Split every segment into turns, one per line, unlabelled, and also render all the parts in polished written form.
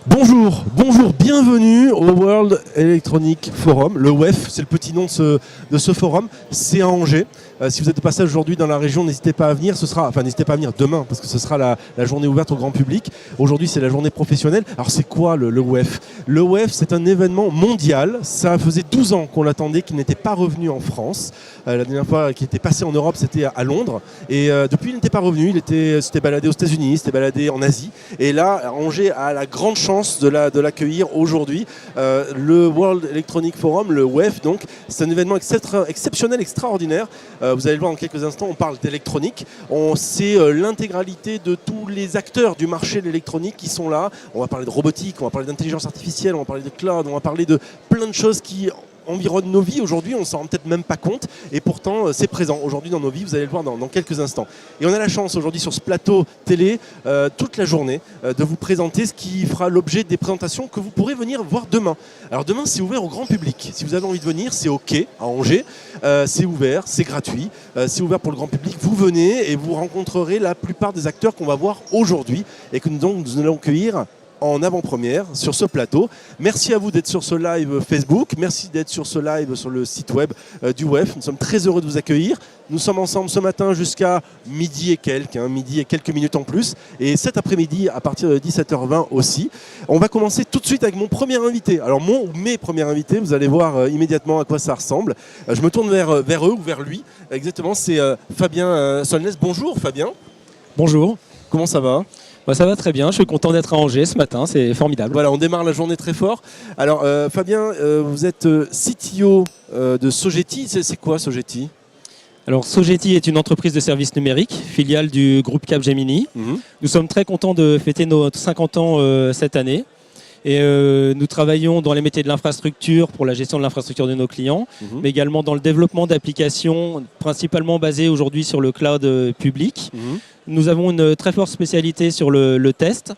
Bonjour, bienvenue au World Electronic Forum. Le WEF, c'est le petit nom de ce forum. C'est à Angers. Si vous êtes de passage aujourd'hui dans la région, n'hésitez pas à venir. N'hésitez pas à venir demain parce que ce sera la journée ouverte au grand public. Aujourd'hui, c'est la journée professionnelle. Alors, c'est quoi le WEF? Le WEF, c'est un événement mondial. Ça faisait 12 ans qu'on l'attendait, qu'il n'était pas revenu en France. La dernière fois qu'il était passé en Europe, c'était à Londres. Et depuis, il n'était pas revenu. Il s'était baladé aux États-Unis, il s'était baladé en Asie. Et là, Angers a la grande chance de l'accueillir aujourd'hui. Le World Electronic Forum, le WEF, donc, c'est un événement exceptionnel, extraordinaire. Vous allez le voir dans quelques instants, on parle d'électronique. C'est l'intégralité de tous les acteurs du marché de l'électronique qui sont là. On va parler de robotique, on va parler d'intelligence artificielle, on va parler de cloud, on va parler de plein de choses qui environnent nos vies aujourd'hui, on ne s'en rend peut-être même pas compte, et pourtant c'est présent aujourd'hui dans nos vies, vous allez le voir dans quelques instants. Et on a la chance aujourd'hui sur ce plateau télé, toute la journée, de vous présenter ce qui fera l'objet des présentations que vous pourrez venir voir demain. Alors demain c'est ouvert au grand public, si vous avez envie de venir, c'est OK à Angers, c'est ouvert, c'est gratuit, c'est ouvert pour le grand public, vous venez et vous rencontrerez la plupart des acteurs qu'on va voir aujourd'hui et que nous allons accueillir en avant-première sur ce plateau. Merci à vous d'être sur ce live Facebook, merci d'être sur ce live sur le site web du WEF. Nous sommes très heureux de vous accueillir. Nous sommes ensemble ce matin jusqu'à midi et quelques minutes en plus. Et cet après-midi, à partir de 17h20 aussi. On va commencer tout de suite avec mon premier invité. Alors mes premiers invités, vous allez voir immédiatement à quoi ça ressemble. Je me tourne vers eux ou vers lui. Exactement, c'est Fabien Solnès. Bonjour Fabien.
Bonjour.
Comment ça va ?
Ça va très bien, je suis content d'être à Angers ce matin, c'est formidable.
Voilà, on démarre la journée très fort. Alors Fabien, vous êtes CTO de Sogeti, c'est quoi Sogeti ?
Alors Sogeti est une entreprise de services numériques, filiale du groupe Capgemini. Nous sommes très contents de fêter nos 50 ans cette année. Et nous travaillons dans les métiers de l'infrastructure pour la gestion de l'infrastructure de nos clients, mais également dans le développement d'applications principalement basées aujourd'hui sur le cloud public. Nous avons une très forte spécialité sur le test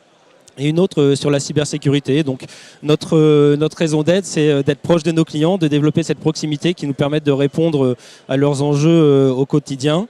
et une autre sur la cybersécurité. Donc notre raison d'être, c'est d'être proche de nos clients, de développer cette proximité qui nous permette de répondre à leurs enjeux au quotidien.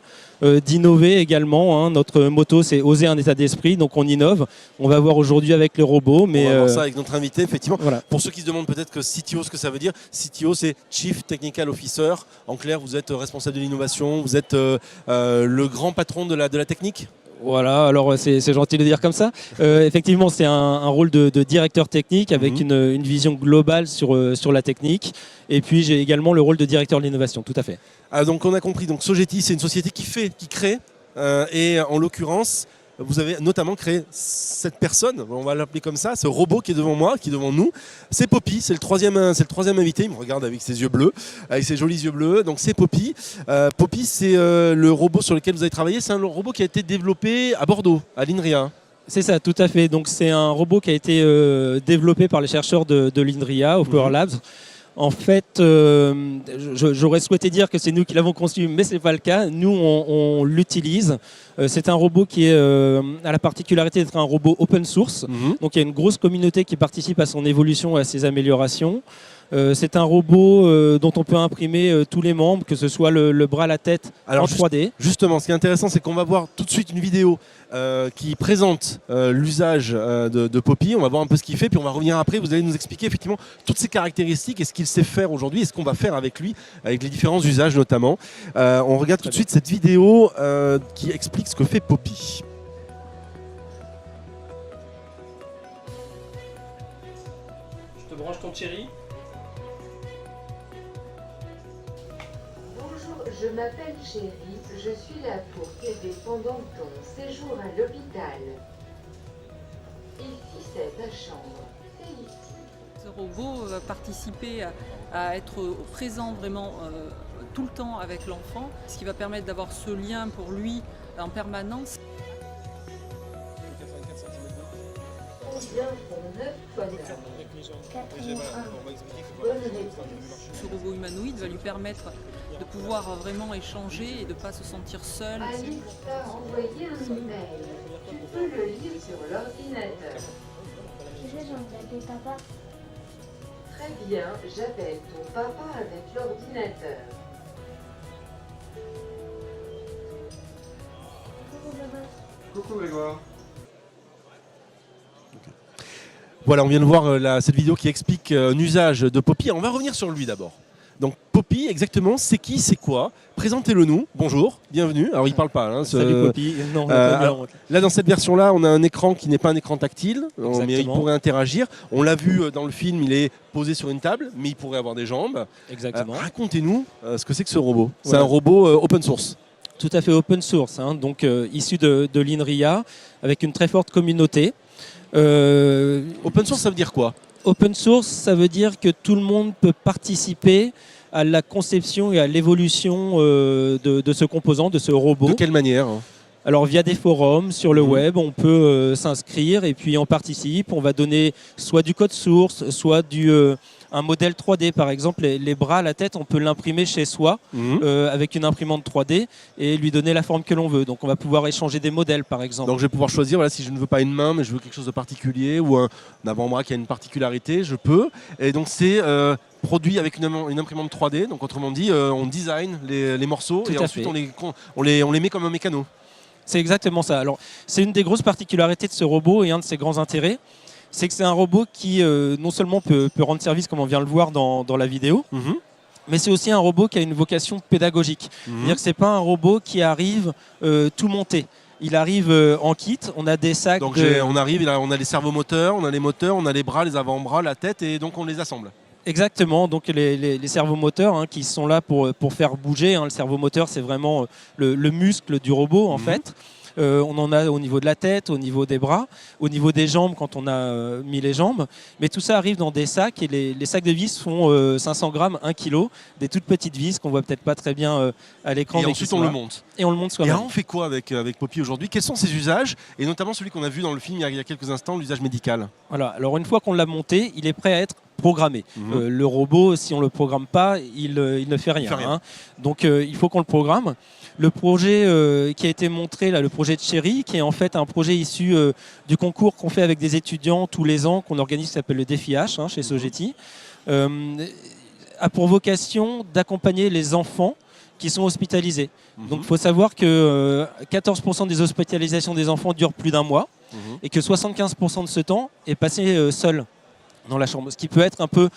D'innover également. Notre motto, c'est oser un état d'esprit, donc on innove. On va voir aujourd'hui avec les robots. Mais
on va voir ça avec notre invité, effectivement.
Voilà.
Pour ceux qui se demandent peut-être que CTO, ce que ça veut dire, CTO, c'est Chief Technical Officer. En clair, vous êtes responsable de l'innovation, vous êtes le grand patron de la technique.
Voilà, alors c'est gentil de dire comme ça. Effectivement, c'est un rôle de directeur technique avec une vision globale sur la technique. Et puis, j'ai également le rôle de directeur de l'innovation, tout à fait.
Donc, on a compris. Donc, Sogeti, c'est une société qui crée. Et en l'occurrence, vous avez notamment créé cette personne, on va l'appeler comme ça, ce robot qui est devant moi, qui est devant nous. C'est Poppy, c'est le troisième invité. Il me regarde avec ses yeux bleus, avec ses jolis yeux bleus. Donc c'est Poppy. Poppy, c'est le robot sur lequel vous avez travaillé. C'est un robot qui a été développé à Bordeaux, à l'INRIA.
C'est ça, tout à fait. Donc c'est un robot qui a été développé par les chercheurs de l'INRIA, au Power Labs. En fait, j'aurais souhaité dire que c'est nous qui l'avons conçu, mais ce n'est pas le cas. Nous, on l'utilise. C'est un robot qui a la particularité d'être un robot open source. Donc, il y a une grosse communauté qui participe à son évolution et à ses améliorations. C'est un robot dont on peut imprimer tous les membres, que ce soit le bras, la tête, en 3D.
Justement, ce qui est intéressant, c'est qu'on va voir tout de suite une vidéo qui présente l'usage de Poppy. On va voir un peu ce qu'il fait, puis on va revenir après. Vous allez nous expliquer effectivement toutes ses caractéristiques et ce qu'il sait faire aujourd'hui et ce qu'on va faire avec lui, avec les différents usages notamment. On regarde tout de suite cette vidéo qui explique ce que fait Poppy.
Je te branche ton Cherry.
Je m'appelle Chérie, je suis là pour t'aider pendant ton séjour à l'hôpital. Ici, c'est ta chambre. C'est ici.
Ce robot va participer à être présent vraiment tout le temps avec l'enfant, ce qui va permettre d'avoir ce lien pour lui en permanence.
Combien font 9 fois 9 ? 81. Bonne réponse.
Ce robot humanoïde va lui permettre de pouvoir vraiment échanger et de ne pas se sentir seul.
Alice t'a envoyé un email. Tu peux le lire sur l'ordinateur.
Je vais papa.
Très bien, j'appelle ton papa avec l'ordinateur.
Coucou, papa.
Coucou Grégoire.
Voilà, on vient de voir cette vidéo qui explique un usage de Poppy. On va revenir sur lui d'abord. Donc Poppy, exactement, c'est qui, c'est quoi? Présentez-le nous. Bonjour, bienvenue. Alors il parle pas. Hein,
Salut Poppy. Non,
alors, là, dans cette version-là, on a un écran qui n'est pas un écran tactile, mais il pourrait interagir. On l'a vu dans le film, il est posé sur une table, mais il pourrait avoir des jambes.
Exactement.
Racontez-nous ce que c'est que ce robot.
Voilà.
C'est un robot open source.
Tout à fait open source, hein, donc issu de l'INRIA, avec une très forte communauté.
Open source, ça veut dire quoi?
Open source, ça veut dire que tout le monde peut participer à la conception et à l'évolution de ce composant, de ce robot.
De quelle manière?
Alors via des forums sur le web, on peut s'inscrire et puis on participe. On va donner soit du code source, soit un modèle 3D. Par exemple, les bras, la tête, on peut l'imprimer chez soi avec une imprimante 3D et lui donner la forme que l'on veut. Donc on va pouvoir échanger des modèles, par exemple.
Donc je vais pouvoir choisir, voilà, si je ne veux pas une main, mais je veux quelque chose de particulier ou un avant-bras qui a une particularité, je peux. Et donc c'est produit avec une imprimante 3D. Donc autrement dit, on design les morceaux et ensuite on les met comme un mécano.
C'est exactement ça. Alors, c'est une des grosses particularités de ce robot et un de ses grands intérêts, c'est que c'est un robot qui non seulement peut rendre service, comme on vient de le voir dans la vidéo, mais c'est aussi un robot qui a une vocation pédagogique. C'est-à-dire que c'est pas un robot qui arrive tout monté. Il arrive en kit, on a des sacs.
Donc on arrive, on a les servomoteurs, on a les moteurs, on a les bras, les avant-bras, la tête, et donc on les assemble.
Exactement, donc les servomoteurs hein, qui sont là pour faire bouger. Hein. Le servomoteur, c'est vraiment le muscle du robot en fait. On en a au niveau de la tête, au niveau des bras, au niveau des jambes quand on a mis les jambes. Mais tout ça arrive dans des sacs et les sacs de vis font 500 grammes, 1 kg, des toutes petites vis qu'on voit peut-être pas très bien à l'écran.
Et ensuite on le monte.
Et on le monte soi-même.
Et alors on fait quoi avec Poppy aujourd'hui? Quels sont ses usages? Et notamment celui qu'on a vu dans le film il y a quelques instants, l'usage médical.
Voilà, alors une fois qu'on l'a monté, il est prêt à être programmé. Le robot, si on ne le programme pas, il ne fait rien. Hein. Donc il faut qu'on le programme. Le projet qui a été montré, là, le projet de Chéri, qui est en fait un projet issu du concours qu'on fait avec des étudiants tous les ans, qu'on organise, qui s'appelle le Défi H hein, chez Sogeti, a pour vocation d'accompagner les enfants qui sont hospitalisés. Donc il faut savoir que 14% des hospitalisations des enfants durent plus d'un mois et que 75% de ce temps est passé seul dans la chambre, ce qui peut être un peu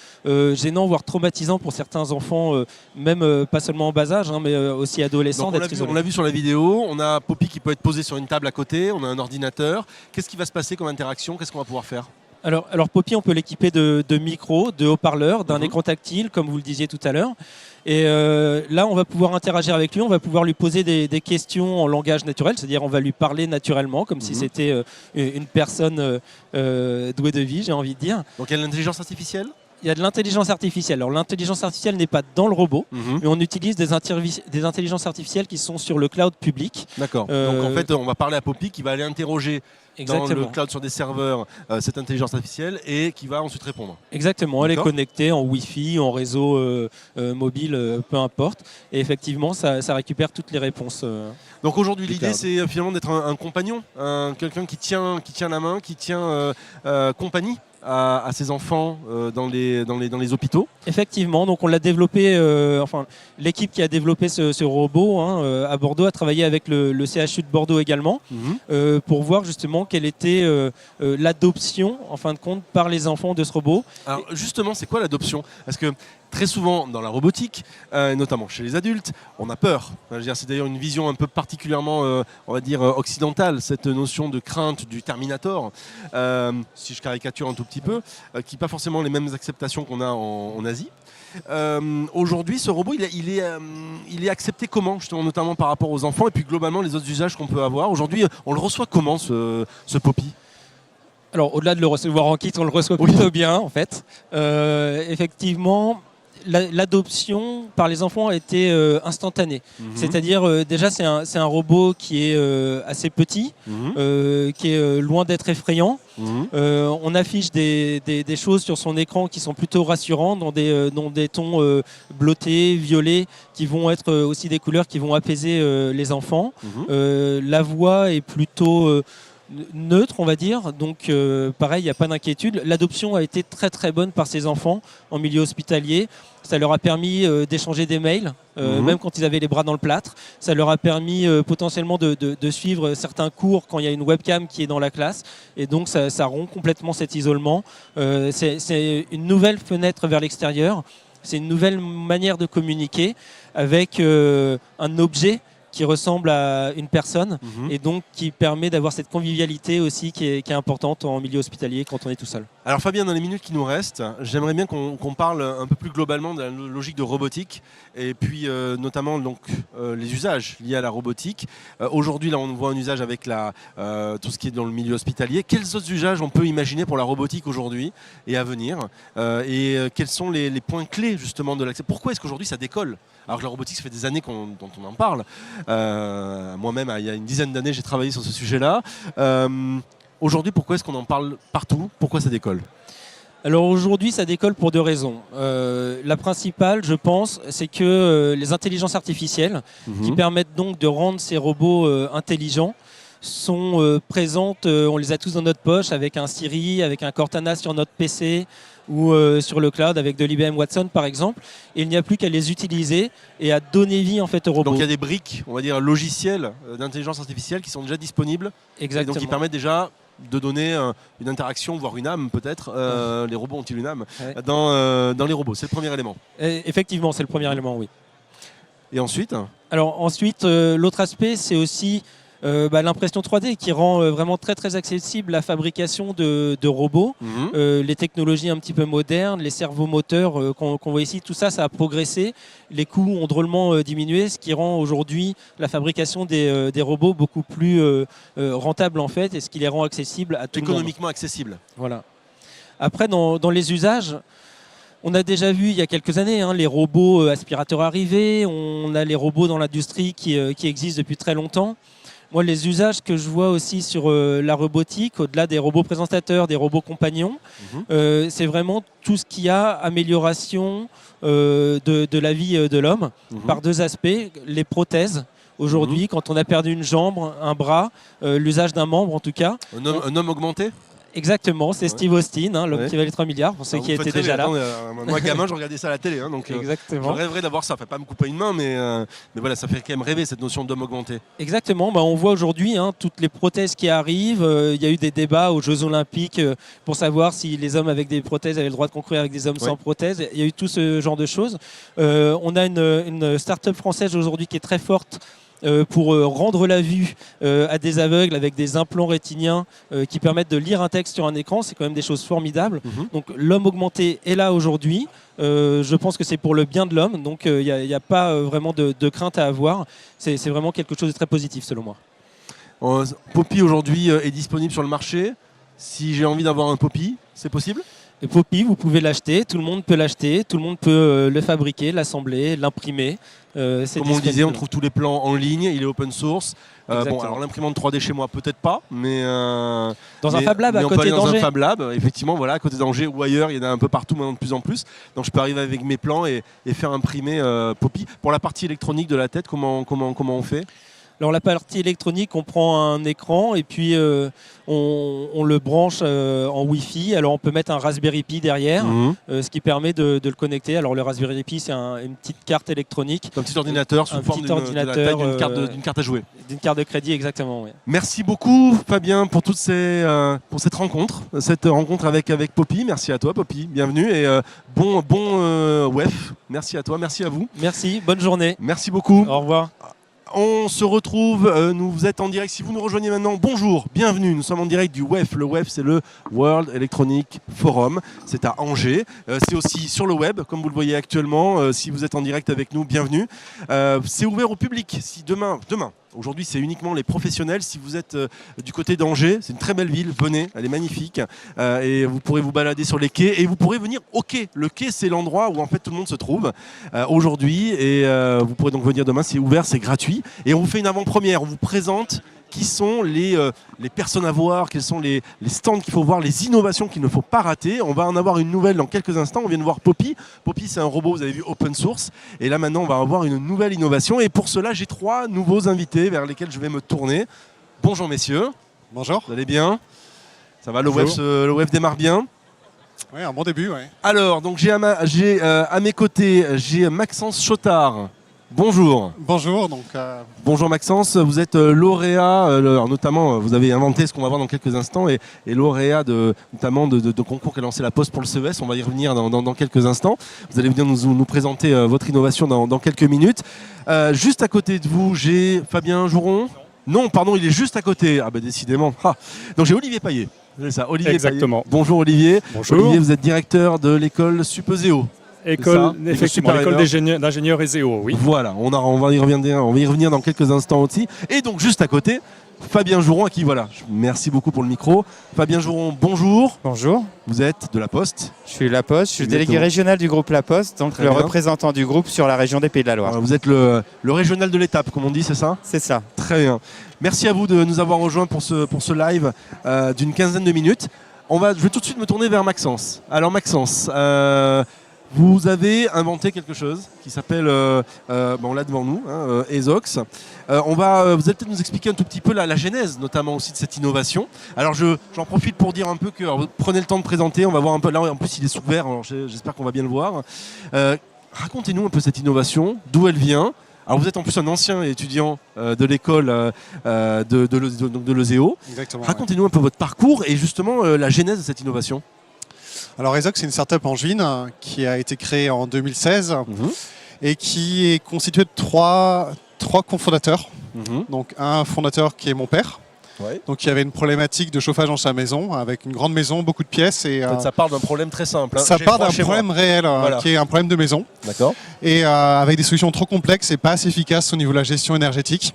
gênant, voire traumatisant pour certains enfants, même pas seulement en bas âge, hein, mais aussi adolescents.
On l'a vu sur la vidéo, on a Poppy qui peut être posée sur une table à côté, on a un ordinateur. Qu'est-ce qui va se passer comme interaction? Qu'est-ce qu'on va pouvoir faire?
Alors Poppy, on peut l'équiper de micros, de haut-parleurs, d'un écran tactile, comme vous le disiez tout à l'heure. Et là, on va pouvoir interagir avec lui, on va pouvoir lui poser des questions en langage naturel, c'est-à-dire on va lui parler naturellement, comme si c'était une personne douée de vie, j'ai envie de dire.
Donc il y a l'intelligence artificielle?
Il y a de l'intelligence artificielle. Alors l'intelligence artificielle n'est pas dans le robot, mais on utilise des intelligences artificielles qui sont sur le cloud public.
D'accord. Donc en fait, on va parler à Poppy qui va aller interroger dans le cloud sur des serveurs cette intelligence artificielle et qui va ensuite répondre.
Exactement. Elle est connectée en Wi-Fi, en réseau mobile, peu importe. Et effectivement, ça récupère toutes les réponses.
Donc aujourd'hui, l'idée, c'est finalement d'être un compagnon, quelqu'un qui tient la main, qui tient compagnie à ses enfants dans les hôpitaux.
Effectivement, donc on l'a développé, l'équipe qui a développé ce robot à Bordeaux a travaillé avec le CHU de Bordeaux également pour voir justement quelle était l'adoption en fin de compte par les enfants de ce robot.
Alors justement, c'est quoi l'adoption? Parce que très souvent dans la robotique, notamment chez les adultes, on a peur. C'est d'ailleurs une vision un peu particulièrement, on va dire, occidentale, cette notion de crainte du Terminator, si je caricature un tout petit peu, qui n'a pas forcément les mêmes acceptations qu'on a en Asie. Aujourd'hui, ce robot, il est accepté comment, justement, notamment par rapport aux enfants et puis globalement les autres usages qu'on peut avoir. Aujourd'hui, on le reçoit comment, ce Poppy?
Alors, au-delà de le recevoir en kit, on le reçoit plutôt bien, en fait. Effectivement, l'adoption par les enfants a été instantanée. C'est-à-dire, déjà, c'est un robot qui est assez petit, qui est loin d'être effrayant. On affiche des choses sur son écran qui sont plutôt rassurantes, dans des tons bleutés, violets, qui vont être aussi des couleurs qui vont apaiser les enfants. La voix est plutôt neutre, on va dire. Donc, pareil, il n'y a pas d'inquiétude. L'adoption a été très très bonne par ces enfants en milieu hospitalier. Ça leur a permis d'échanger des mails, même quand ils avaient les bras dans le plâtre. Ça leur a permis potentiellement de suivre certains cours quand il y a une webcam qui est dans la classe. Et donc, ça rompt complètement cet isolement. C'est une nouvelle fenêtre vers l'extérieur. C'est une nouvelle manière de communiquer avec un objet qui ressemble à une personne et donc qui permet d'avoir cette convivialité aussi qui est importante en milieu hospitalier quand on est tout seul.
Alors Fabien, dans les minutes qui nous restent, j'aimerais bien qu'on parle un peu plus globalement de la logique de robotique et puis notamment donc, les usages liés à la robotique. Aujourd'hui, là, on voit un usage avec tout ce qui est dans le milieu hospitalier. Quels autres usages on peut imaginer pour la robotique aujourd'hui et à venir quels sont les points clés justement de l'accès? Pourquoi est-ce qu'aujourd'hui ça décolle? Alors que la robotique, ça fait des années dont on en parle. Moi-même, il y a une dizaine d'années, j'ai travaillé sur ce sujet-là. Aujourd'hui, pourquoi est-ce qu'on en parle partout? Pourquoi ça décolle?
Alors aujourd'hui, ça décolle pour deux raisons. La principale, je pense, c'est que les intelligences artificielles, qui permettent donc de rendre ces robots intelligents, sont présentes, on les a tous dans notre poche, avec un Siri, avec un Cortana sur notre PC, ou sur le cloud avec de l'IBM Watson par exemple, et il n'y a plus qu'à les utiliser et à donner vie en fait aux robots.
Donc il y a des briques, on va dire logiciels d'intelligence artificielle qui sont déjà disponibles.
Exactement.
Et donc qui permettent déjà de donner une interaction, voire une âme peut-être. Les robots ont-ils une âme dans les robots? C'est le premier élément.
Et effectivement, c'est le premier élément, oui. Et
ensuite?
Alors ensuite, l'autre aspect, c'est aussi l'impression 3D qui rend vraiment très très accessible la fabrication de robots, les technologies un petit peu modernes, les servomoteurs qu'on voit ici, tout ça, ça a progressé, les coûts ont drôlement diminué, ce qui rend aujourd'hui la fabrication des robots beaucoup plus rentable en fait, et ce qui les rend accessibles à tout le monde.
Économiquement accessible.
Voilà. Après, dans les usages, on a déjà vu il y a quelques années les robots aspirateurs arriver, on a les robots dans l'industrie qui existent depuis très longtemps. Moi, les usages que je vois aussi sur la robotique, au-delà des robots présentateurs, des robots compagnons, c'est vraiment tout ce qui a amélioration de la vie de l'homme par deux aspects. Les prothèses, aujourd'hui, quand on a perdu une jambe, un bras, l'usage d'un membre en tout cas.
Un homme augmenté ?
Exactement, c'est Steve Austin, l'homme qui valait 3 milliards, pour ceux qui étaient déjà là.
Moi, gamin, je regardais ça à la télé, donc
exactement.
Je rêverais d'avoir ça. Enfin, pas me couper une main, mais voilà, ça fait quand même rêver cette notion d'homme augmenté.
Exactement, on voit aujourd'hui toutes les prothèses qui arrivent. Il y a eu des débats aux Jeux Olympiques pour savoir si les hommes avec des prothèses avaient le droit de concourir avec des hommes sans prothèses. Il y a eu tout ce genre de choses. On a une start-up française aujourd'hui qui est très forte pour rendre la vue à des aveugles avec des implants rétiniens qui permettent de lire un texte sur un écran. C'est quand même des choses formidables. Donc l'homme augmenté est là aujourd'hui. Je pense que c'est pour le bien de l'homme. Donc il n'y a pas vraiment de crainte à avoir. C'est vraiment quelque chose de très positif selon moi.
Poppy aujourd'hui est disponible sur le marché. Si j'ai envie d'avoir un Poppy, c'est possible ?
Et Poppy, vous pouvez l'acheter, tout le monde peut l'acheter, tout le monde peut le fabriquer, l'assembler, l'imprimer.
Comme on le disait, on trouve tous les plans en ligne, il est open source. Alors l'imprimante 3D chez moi, peut-être pas, mais
dans un Fab Lab à côté d'Angers.
Dans un Fab Lab, effectivement, voilà, à côté d'Angers ou ailleurs, il y en a un peu partout maintenant de plus en plus. Donc je peux arriver avec mes plans et faire imprimer Poppy. Pour la partie électronique de la tête, comment on fait ?
Alors la partie électronique, on prend un écran et puis on le branche en Wi-Fi. Alors on peut mettre un Raspberry Pi derrière, ce qui permet de le connecter. Alors le Raspberry Pi, c'est une petite carte électronique.
Un petit ordinateur sous forme d'une carte à jouer.
D'une carte de crédit, exactement. Oui.
Merci beaucoup Fabien pour pour cette rencontre avec Poppy. Merci à toi Poppy, bienvenue et bon WEF. Merci à toi, merci à vous.
Merci, bonne journée.
Merci beaucoup.
Au revoir.
On se retrouve, vous êtes en direct, si vous nous rejoignez maintenant, bonjour, bienvenue, nous sommes en direct du WEF. Le WEF, c'est le World Electronic Forum, c'est à Angers, c'est aussi sur le web, comme vous le voyez actuellement, si vous êtes en direct avec nous, bienvenue. C'est ouvert au public, si demain, aujourd'hui c'est uniquement les professionnels, si vous êtes du côté d'Angers, c'est une très belle ville, venez, elle est magnifique, et vous pourrez vous balader sur les quais, et vous pourrez venir au quai. Le quai, c'est l'endroit où en fait tout le monde se trouve aujourd'hui, et vous pourrez donc venir demain, c'est ouvert, c'est gratuit. Et on vous fait une avant-première, on vous présente qui sont les personnes à voir, quels sont les stands qu'il faut voir, les innovations qu'il ne faut pas rater. On va en avoir une nouvelle dans quelques instants, on vient de voir Poppy. Poppy, c'est un robot, vous avez vu, open source. Et là maintenant, on va avoir une nouvelle innovation. Et pour cela, j'ai 3 nouveaux invités vers lesquels je vais me tourner. Bonjour messieurs.
Bonjour.
Vous allez bien? Ça va, le
Bonjour.
web démarre bien?
Oui, un bon début, ouais.
Alors, donc j'ai à mes côtés, j'ai Maxence Chotard. Bonjour.
Bonjour, donc
Bonjour Maxence, vous êtes lauréat, alors notamment vous avez inventé ce qu'on va voir dans quelques instants et lauréat notamment de concours qu'a lancé la Poste pour le CES, on va y revenir dans quelques instants. Vous allez venir nous présenter votre innovation dans quelques minutes. Juste à côté de vous, j'ai Fabien Jouron. Non, pardon, il est juste à côté. Ah bah décidément. Ah. Donc j'ai Olivier Payet. C'est ça, Olivier
Exactement.
Payet. Bonjour Olivier.
Bonjour.
Olivier, vous êtes directeur de l'école Supposeo.
Effectivement, l'école d'ingénieurs ESEO, oui.
Voilà, on va y revenir dans quelques instants aussi. Et donc juste à côté, Fabien Jouron, à qui voilà, merci beaucoup pour le micro. Fabien Jouron, bonjour.
Bonjour,
Vous êtes de la Poste.
je suis La Poste, je suis
Exactement.
délégué régional du groupe La Poste, donc
Très
le
bien.
représentant du groupe sur la région des Pays de la Loire.
Alors, vous êtes le régional de l'étape, comme on dit, c'est ça?
C'est ça.
Très bien. Merci à vous de nous avoir rejoints pour ce live d'une quinzaine de minutes. Je vais tout de suite me tourner vers Maxence. Alors Maxence, vous avez inventé quelque chose qui s'appelle, on l'a devant nous, ESOX. Vous allez peut-être nous expliquer un tout petit peu la genèse, notamment aussi de cette innovation. Alors j'en profite pour dire un peu que, alors, prenez le temps de présenter, on va voir un peu, là en plus il est sous verre, alors j'espère qu'on va bien le voir. Racontez-nous un peu cette innovation, d'où elle vient. Alors vous êtes en plus un ancien étudiant de l'école de l'ESEO.
exactement.
Racontez-nous un peu votre parcours et justement la genèse de cette innovation.
Alors ESOX, c'est une startup angevine qui a été créée en 2016 et qui est constituée de trois cofondateurs. Donc un fondateur qui est mon père.
Ouais.
Donc il y avait une problématique de chauffage dans sa maison, avec une grande maison, beaucoup de pièces. Et,
En fait, ça part d'un problème très simple.
ça
J'ai
part
froid
d'un
chez moi.
problème réel,
Voilà.
qui est un problème de maison.
D'accord.
Et avec des solutions trop complexes et pas assez efficaces au niveau de la gestion énergétique.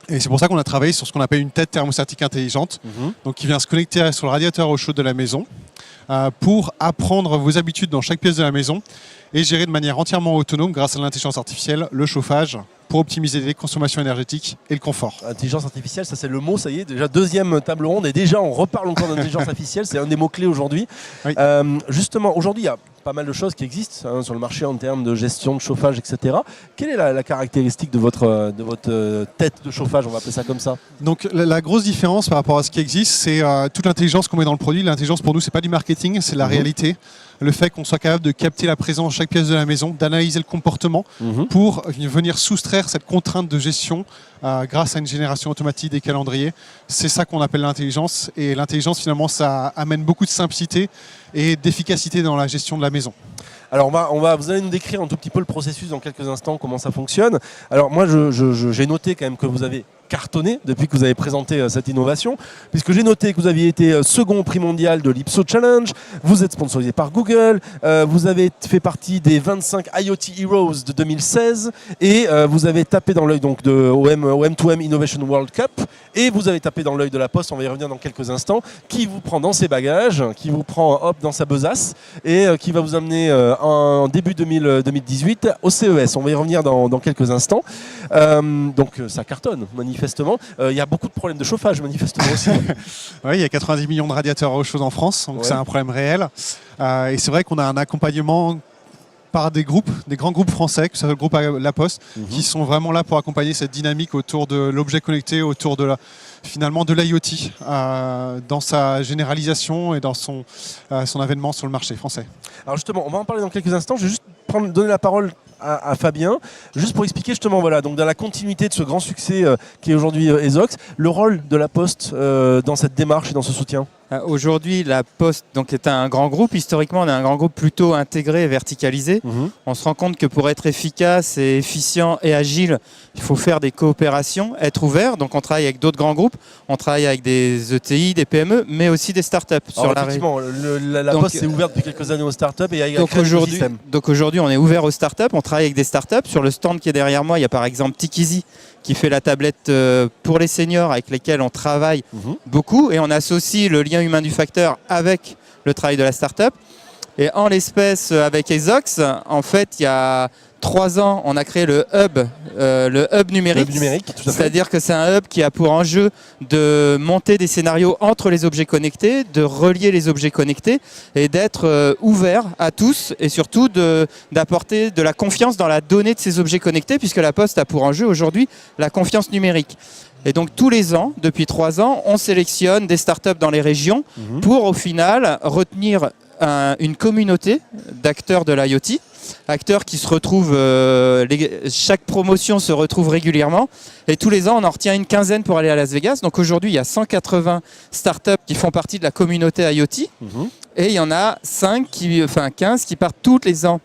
Et c'est pour ça qu'on a travaillé sur ce qu'on appelle une tête thermostatique intelligente, donc qui vient se connecter sur le radiateur au chaud de la maison pour apprendre vos habitudes dans chaque pièce de la maison et gérer de manière entièrement autonome, grâce à l'intelligence artificielle, le chauffage pour optimiser les consommations énergétiques et le confort.
Intelligence artificielle, ça c'est le mot, ça y est, déjà deuxième table ronde et déjà on reparle encore d'intelligence artificielle, c'est un des mots-clés aujourd'hui.
Oui.
Justement, aujourd'hui il y a pas mal de choses qui existent sur le marché en termes de gestion de chauffage, etc. Quelle est la caractéristique de votre tête de chauffage, on va appeler ça comme ça?
Donc la grosse différence par rapport à ce qui existe, c'est toute l'intelligence qu'on met dans le produit. L'intelligence pour nous, c'est pas du marketing, c'est la réalité. Le fait qu'on soit capable de capter la présence dans chaque pièce de la maison, d'analyser le comportement pour venir soustraire cette contrainte de gestion grâce à une génération automatique des calendriers. C'est ça qu'on appelle l'intelligence. Et l'intelligence, finalement, ça amène beaucoup de simplicité et d'efficacité dans la gestion de la maison.
Alors vous allez nous décrire un tout petit peu le processus dans quelques instants, comment ça fonctionne. Alors moi j'ai noté quand même que vous avez cartonné depuis que vous avez présenté cette innovation, puisque j'ai noté que vous aviez été second au prix mondial de l'Ipso Challenge, vous êtes sponsorisé par Google, vous avez fait partie des 25 IoT Heroes de 2016 et vous avez tapé dans l'œil donc au M2M Innovation World Cup et vous avez tapé dans l'œil de la Poste, on va y revenir dans quelques instants, qui vous prend dans ses bagages, qui vous prend dans sa besace et qui va vous amener en début 2018 au CES. On va y revenir dans quelques instants. Donc ça cartonne manifestement. Il y a beaucoup de problèmes de chauffage manifestement aussi.
Oui, il y a 90 millions de radiateurs à eau chaude en France, donc c'est un problème réel. Et c'est vrai qu'on a un accompagnement par des grands groupes français, que ce soit le groupe La Poste, qui sont vraiment là pour accompagner cette dynamique autour de l'objet connecté, autour de finalement de l'IoT, dans sa généralisation et dans son avènement sur le marché français.
Alors justement, on va en parler dans quelques instants. Je vais juste donner la parole à Fabien, juste pour expliquer justement, voilà, donc dans la continuité de ce grand succès qui est aujourd'hui ESOX, le rôle de la Poste dans cette démarche et dans ce soutien.
Aujourd'hui, La Poste donc, est un grand groupe. Historiquement, on est un grand groupe plutôt intégré et verticalisé. On se rend compte que pour être efficace et efficient et agile, il faut faire des coopérations, être ouvert. Donc on travaille avec d'autres grands groupes, on travaille avec des ETI, des PME, mais aussi des startups.
Alors, effectivement, la Poste s'est ouverte depuis quelques années aux startups et a créé un système.
Donc aujourd'hui, on est ouvert aux startups, on travaille avec des startups. Sur le stand qui est derrière moi, il y a par exemple Tikizi qui fait la tablette pour les seniors avec lesquels on travaille beaucoup et on associe le lien humain du facteur avec le travail de la startup. Et en l'espèce, avec Ezox, en fait, il y a 3 ans, on a créé le hub numérique.
Le hub numérique, tout à fait.
C'est-à-dire que c'est un hub qui a pour enjeu de monter des scénarios entre les objets connectés, de relier les objets connectés et d'être ouvert à tous et surtout d'apporter de la confiance dans la donnée de ces objets connectés, puisque la Poste a pour enjeu aujourd'hui la confiance numérique. Et donc tous les ans, depuis 3 ans, on sélectionne des startups dans les régions pour au final retenir une communauté d'acteurs de l'IoT, acteurs qui se retrouvent, chaque promotion se retrouve régulièrement et tous les ans on en retient une quinzaine pour aller à Las Vegas. Donc aujourd'hui il y a 180 startups qui font partie de la communauté IoT et il y en a 15 qui partent tous les ans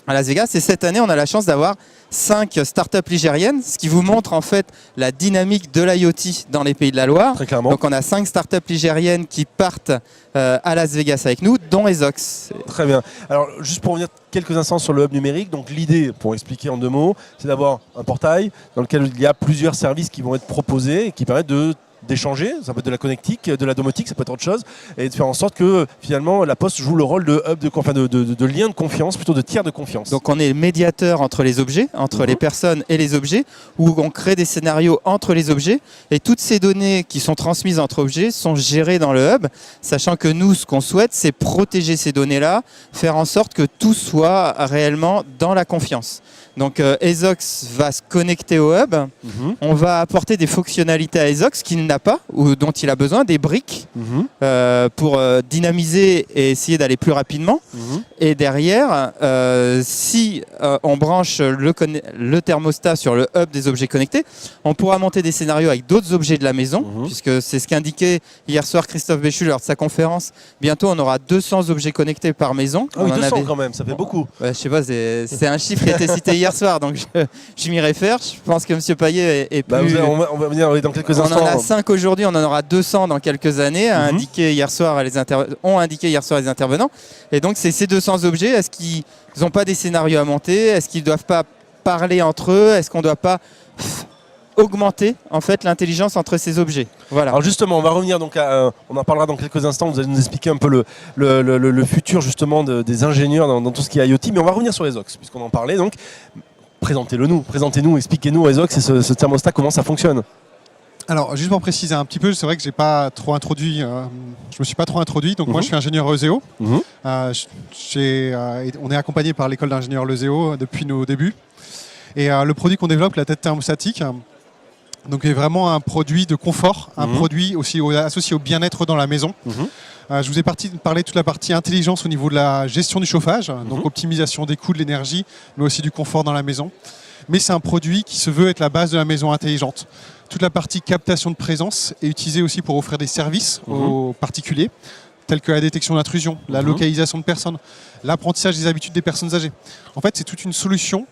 à Las Vegas. Et cette année on a la chance d'avoir 5 startups ligériennes, ce qui vous montre en fait la dynamique de l'IoT dans les Pays de la Loire.
Très clairement.
Donc on a 5 startups ligériennes qui partent à Las Vegas avec nous, dont Ezox.
Très bien. Alors, juste pour revenir quelques instants sur le hub numérique, donc l'idée, pour expliquer en 2 mots, c'est d'avoir un portail dans lequel il y a plusieurs services qui vont être proposés et qui permettent d'échanger, ça peut être de la connectique, de la domotique, ça peut être autre chose, et de faire en sorte que finalement la Poste joue le rôle de hub, de lien de confiance, plutôt de tiers de confiance.
Donc on est médiateur entre les objets, entre les personnes et les objets, où on crée des scénarios entre les objets, et toutes ces données qui sont transmises entre objets sont gérées dans le hub, sachant que nous, ce qu'on souhaite, c'est protéger ces données-là, faire en sorte que tout soit réellement dans la confiance. Donc Ezox va se connecter au hub, on va apporter des fonctionnalités à Ezox qu'il n'a pas ou dont il a besoin, des briques pour dynamiser et essayer d'aller plus rapidement. Et derrière, si on branche le thermostat sur le hub des objets connectés, on pourra monter des scénarios avec d'autres objets de la maison, puisque c'est ce qu'indiquait hier soir Christophe Béchu lors de sa conférence. Bientôt, on aura 200 objets connectés par maison.
Ah oui, 200 quand même, ça fait beaucoup.
Ouais, je sais pas, c'est un chiffre qui a été cité hier soir, donc je m'y réfère. Je pense que M. Paillet est plus...
on va venir dans quelques instants.
On en a 5 aujourd'hui, on en aura 200 dans quelques années, ont indiqué hier soir les intervenants. Et donc, c'est ces 200 objets, est-ce qu'ils n'ont pas des scénarios à monter? Est-ce qu'ils ne doivent pas parler entre eux? Est-ce qu'on ne doit pas augmenter en fait l'intelligence entre ces objets? Voilà.
Alors justement, on va revenir donc on en parlera dans quelques instants. Vous allez nous expliquer un peu le futur justement des ingénieurs dans tout ce qui est IoT, mais on va revenir sur Ezox puisqu'on en parlait. Donc présentez-nous, expliquez-nous Ezox et ce thermostat, comment ça fonctionne.
Alors, juste pour préciser un petit peu, c'est vrai que j'ai pas trop introduit, je me suis pas trop introduit. Donc moi, je suis ingénieur ESEO. On est accompagné par l'école d'ingénieurs l'ESEO depuis nos débuts. Et le produit qu'on développe, la tête thermostatique, donc est vraiment un produit de confort, un produit aussi associé au bien-être dans la maison. Je vous ai parlé de toute la partie intelligence au niveau de la gestion du chauffage, donc optimisation des coûts de l'énergie, mais aussi du confort dans la maison. Mais c'est un produit qui se veut être la base de la maison intelligente. Toute la partie captation de présence est utilisée aussi pour offrir des services aux particuliers, tels que la détection d'intrusion, la localisation de personnes, l'apprentissage des habitudes des personnes âgées. En fait, c'est toute une solution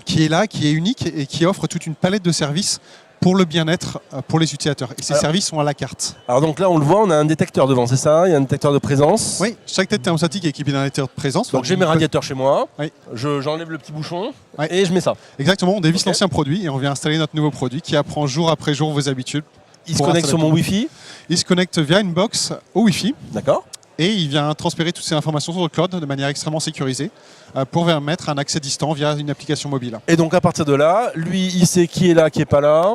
qui est là, qui est unique et qui offre toute une palette de services pour le bien-être pour les utilisateurs. Et ces services sont à la carte.
Alors donc là, on le voit, on a un détecteur devant, c'est ça? Il y a un détecteur de présence.
Oui, chaque tête thermostatique est équipée d'un détecteur de présence.
Donc j'ai mes radiateurs chez moi, j'enlève le petit bouchon et je mets ça.
Exactement, on dévisse l'ancien produit et on vient installer notre nouveau produit qui apprend jour après jour vos habitudes.
Il se connecte sur mon Wi-Fi?
Il se connecte via une box au Wi-Fi.
D'accord.
Et il vient transférer toutes ces informations sur le cloud de manière extrêmement sécurisée pour permettre un accès distant via une application mobile.
Et donc à partir de là, lui, il sait qui est là, qui n'est pas là.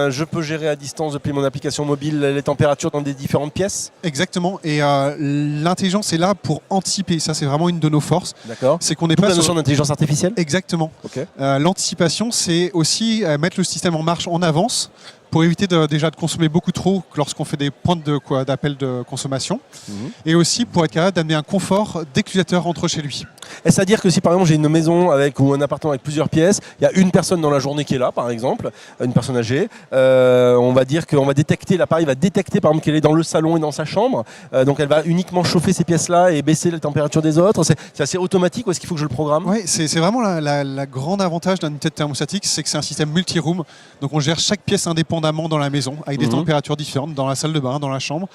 Je peux gérer à distance depuis mon application mobile les températures dans des différentes pièces.
Exactement. Et l'intelligence est là pour anticiper. Ça, c'est vraiment une de nos forces.
D'accord.
C'est qu'on n'est
pas
la
notion d'intelligence artificielle.
Exactement.
Okay.
L'anticipation, c'est aussi mettre le système en marche en avance pour éviter déjà de consommer beaucoup trop lorsqu'on fait des pointes d'appel de consommation. Et aussi pour être capable d'amener un confort dès que l'utilisateur rentre chez lui.
Est-ce à dire que si par exemple j'ai une maison ou un appartement avec plusieurs pièces, il y a une personne dans la journée qui est là par exemple, une personne âgée, on va dire qu'on va détecter, l'appareil va détecter par exemple qu'elle est dans le salon et dans sa chambre, donc elle va uniquement chauffer ces pièces-là et baisser la température des autres. C'est assez automatique ou est-ce qu'il faut que je le programme?
Oui, c'est vraiment la grande avantage d'une tête thermostatique, c'est que c'est un système multi-room, donc on gère chaque pièce indépendamment dans la maison, avec des températures différentes, dans la salle de bain, dans la chambre,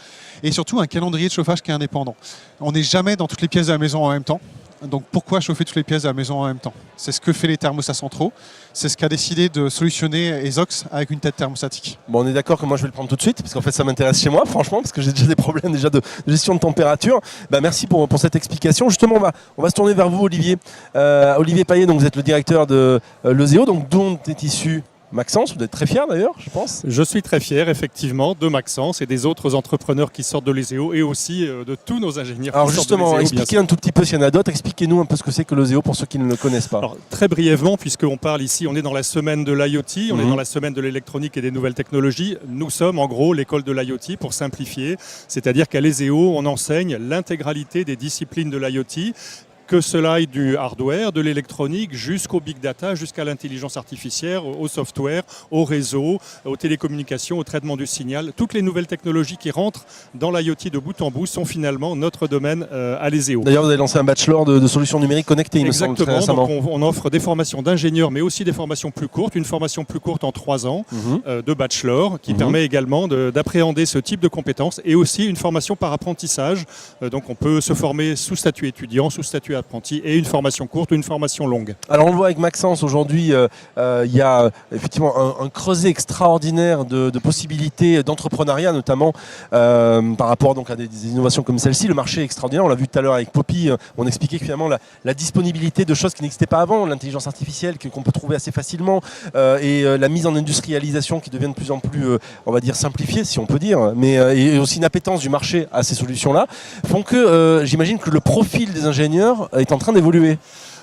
et surtout un calendrier de chauffage qui est indépendant. On n'est jamais dans toutes les pièces de la maison en même temps. Donc pourquoi chauffer toutes les pièces de la maison en même temps? C'est ce que fait les thermostats centraux. C'est ce qu'a décidé de solutionner Ezox avec une tête thermostatique.
Bon, on est d'accord que moi je vais le prendre tout de suite, parce qu'en fait ça m'intéresse chez moi, franchement, parce que j'ai déjà des problèmes déjà de gestion de température. Merci pour cette explication. Justement, on va se tourner vers vous, Olivier. Olivier Paillet, donc vous êtes le directeur de Lezeo, donc dont est issu Maxence. Vous êtes très fier d'ailleurs, je pense.
Je suis très fier, effectivement, de Maxence et des autres entrepreneurs qui sortent de Lezeo et aussi de tous nos ingénieurs.
Alors
qui sortent de
justement,
Lezeo,
expliquez un tout petit peu s'il y en a d'autres. Expliquez-nous un peu ce que c'est que Lezeo pour ceux qui ne le connaissent pas.
Alors, très brièvement, puisqu'on parle ici, on est dans la semaine de l'IoT, on est dans la semaine de l'électronique et des nouvelles technologies. Nous sommes en gros l'école de l'IoT pour simplifier. C'est-à-dire qu'à Lezeo, on enseigne l'intégralité des disciplines de l'IoT. Que cela aille du hardware, de l'électronique, jusqu'au big data, jusqu'à l'intelligence artificielle, au software, au réseau, aux télécommunications, au traitement du signal. Toutes les nouvelles technologies qui rentrent dans l'IoT de bout en bout sont finalement notre domaine à Lezeo.
D'ailleurs, vous avez lancé un bachelor de solutions numériques connectées, il me semble, très récemment.
Donc on offre des formations d'ingénieurs, mais aussi des formations plus courtes. Une formation plus courte en 3 ans de bachelor, qui permet également d'appréhender ce type de compétences, et aussi une formation par apprentissage. Donc on peut se former sous statut étudiant, sous statut apprenti, et une formation courte ou une formation longue.
Alors on le voit avec Maxence aujourd'hui, il y a effectivement un creuset extraordinaire de possibilités d'entrepreneuriat, notamment par rapport donc à des innovations comme celle-ci. Le marché est extraordinaire, on l'a vu tout à l'heure avec Poppy, on expliquait que finalement la disponibilité de choses qui n'existaient pas avant, l'intelligence artificielle qu'on peut trouver assez facilement, et la mise en industrialisation qui devient de plus en plus, on va dire, simplifiée, si on peut dire, mais et aussi une appétence du marché à ces solutions-là, font que j'imagine que le profil des ingénieurs est en train d'évoluer.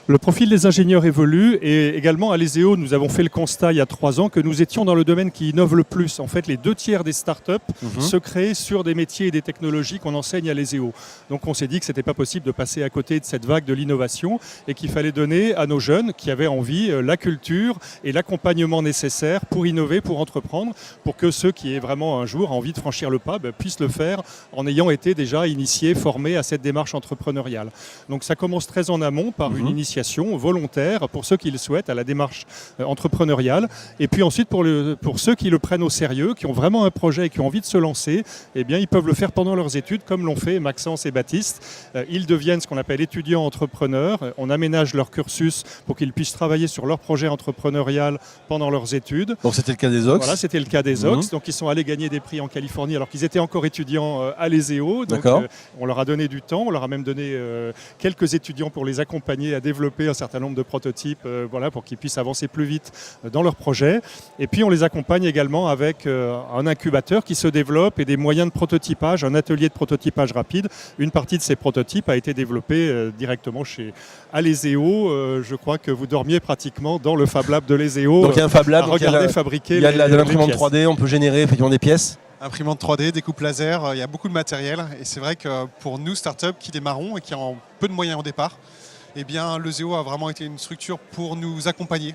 Le profil des ingénieurs évolue, et également à Lezeo, nous avons fait le constat il y a 3 ans que nous étions dans le domaine qui innove le plus. En fait, les 2/3 des startups se créent sur des métiers et des technologies qu'on enseigne à Lezeo. Donc on s'est dit que ce n'était pas possible de passer à côté de cette vague de l'innovation et qu'il fallait donner à nos jeunes qui avaient envie la culture et l'accompagnement nécessaire pour innover, pour entreprendre, pour que ceux qui aient vraiment un jour envie de franchir le pas puissent le faire en ayant été déjà initiés, formés à cette démarche entrepreneuriale. Donc ça commence très en amont par une initiation volontaire pour ceux qui le souhaitent à la démarche entrepreneuriale, et puis ensuite pour ceux qui le prennent au sérieux, qui ont vraiment un projet et qui ont envie de se lancer, eh bien ils peuvent le faire pendant leurs études, comme l'ont fait Maxence et Baptiste. Ils deviennent ce qu'on appelle étudiants entrepreneurs. On aménage leur cursus pour qu'ils puissent travailler sur leur projet entrepreneurial pendant leurs études.
Donc c'était le cas des Ox.
Voilà, c'était le cas des Ox. Donc ils sont allés gagner des prix en Californie alors qu'ils étaient encore étudiants à Lezeo. Donc on leur a donné du temps, on leur a même donné quelques étudiants pour les accompagner à développer un certain nombre de prototypes pour qu'ils puissent avancer plus vite dans leur projet. Et puis on les accompagne également avec un incubateur qui se développe et des moyens de prototypage, un atelier de prototypage rapide. Une partie de ces prototypes a été développée directement chez Lezeo. Je crois que vous dormiez pratiquement dans le Fab Lab de Lezeo.
Donc il y a un Fab Lab,
fabriquer.
Il y a de l'imprimante 3D, on peut générer effectivement des pièces.
Imprimante 3D, découpe laser, il y a beaucoup de matériel. Et c'est vrai que pour nous, startups qui démarrons et qui ont peu de moyens au départ, eh bien, Lezeo a vraiment été une structure pour nous accompagner.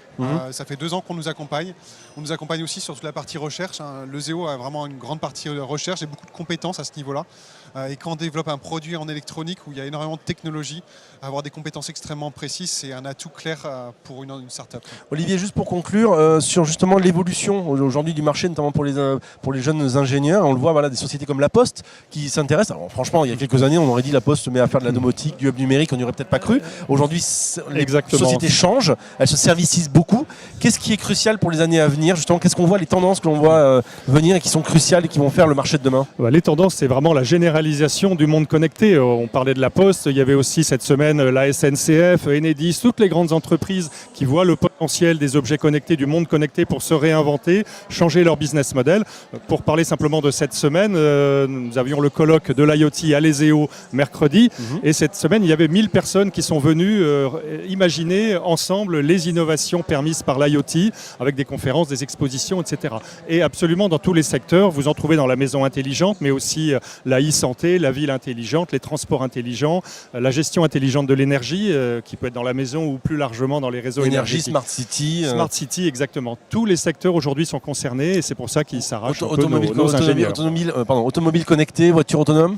Ça fait 2 ans qu'on nous accompagne. On nous accompagne aussi sur toute la partie recherche. Lezeo a vraiment une grande partie recherche et beaucoup de compétences à ce niveau-là. Et quand on développe un produit en électronique où il y a énormément de technologie, avoir des compétences extrêmement précises, c'est un atout clair pour une start-up.
Olivier, juste pour conclure, sur justement l'évolution aujourd'hui du marché, notamment pour les jeunes ingénieurs, on le voit, des sociétés comme La Poste qui s'intéressent. Alors franchement, il y a quelques années, on aurait dit La Poste se met à faire de la domotique, du hub numérique, on n'y aurait peut-être pas cru. Aujourd'hui, les sociétés changent, elles se servicissent beaucoup. Qu'est-ce qui est crucial pour les années à venir? Justement, qu'est-ce qu'on voit, les tendances que l'on voit venir et qui sont cruciales et qui vont faire le marché de demain?
Les tendances, c'est vraiment la généralisation du monde connecté. On parlait de La Poste, il y avait aussi cette semaine la SNCF, Enedis, toutes les grandes entreprises qui voient le potentiel des objets connectés, du monde connecté pour se réinventer, changer leur business model. Pour parler simplement de cette semaine, nous avions le colloque de l'IoT à Lezeo mercredi, et cette semaine, il y avait 1000 personnes qui sont venues imaginer ensemble les innovations permises par l'IoT avec des conférences, des expositions, etc. Et absolument dans tous les secteurs, vous en trouvez dans la maison intelligente, mais aussi la e-santé, la ville intelligente, les transports intelligents, la gestion intelligente de l'énergie qui peut être dans la maison ou plus largement dans les réseaux énergétiques.
Smart City.
Smart City, exactement. Tous les secteurs aujourd'hui sont concernés et c'est pour ça qu'ils s'arrachent un peu nos ingénieurs.
Automobile connectée, voiture autonome.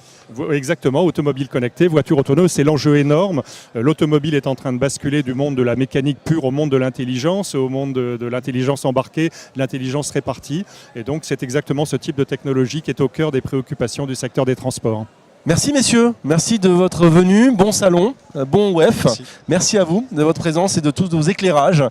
Exactement, automobile connectée, voiture autonome, c'est l'enjeu énorme. L'automobile est en train de basculer du monde de la mécanique pure au monde de l'intelligence, au monde de l'intelligence embarquée, de l'intelligence répartie. Et donc c'est exactement ce type de technologie qui est au cœur des préoccupations du secteur des transports.
Merci messieurs, merci de votre venue, bon salon, bon WEF. Merci à vous de votre présence et de tous vos éclairages.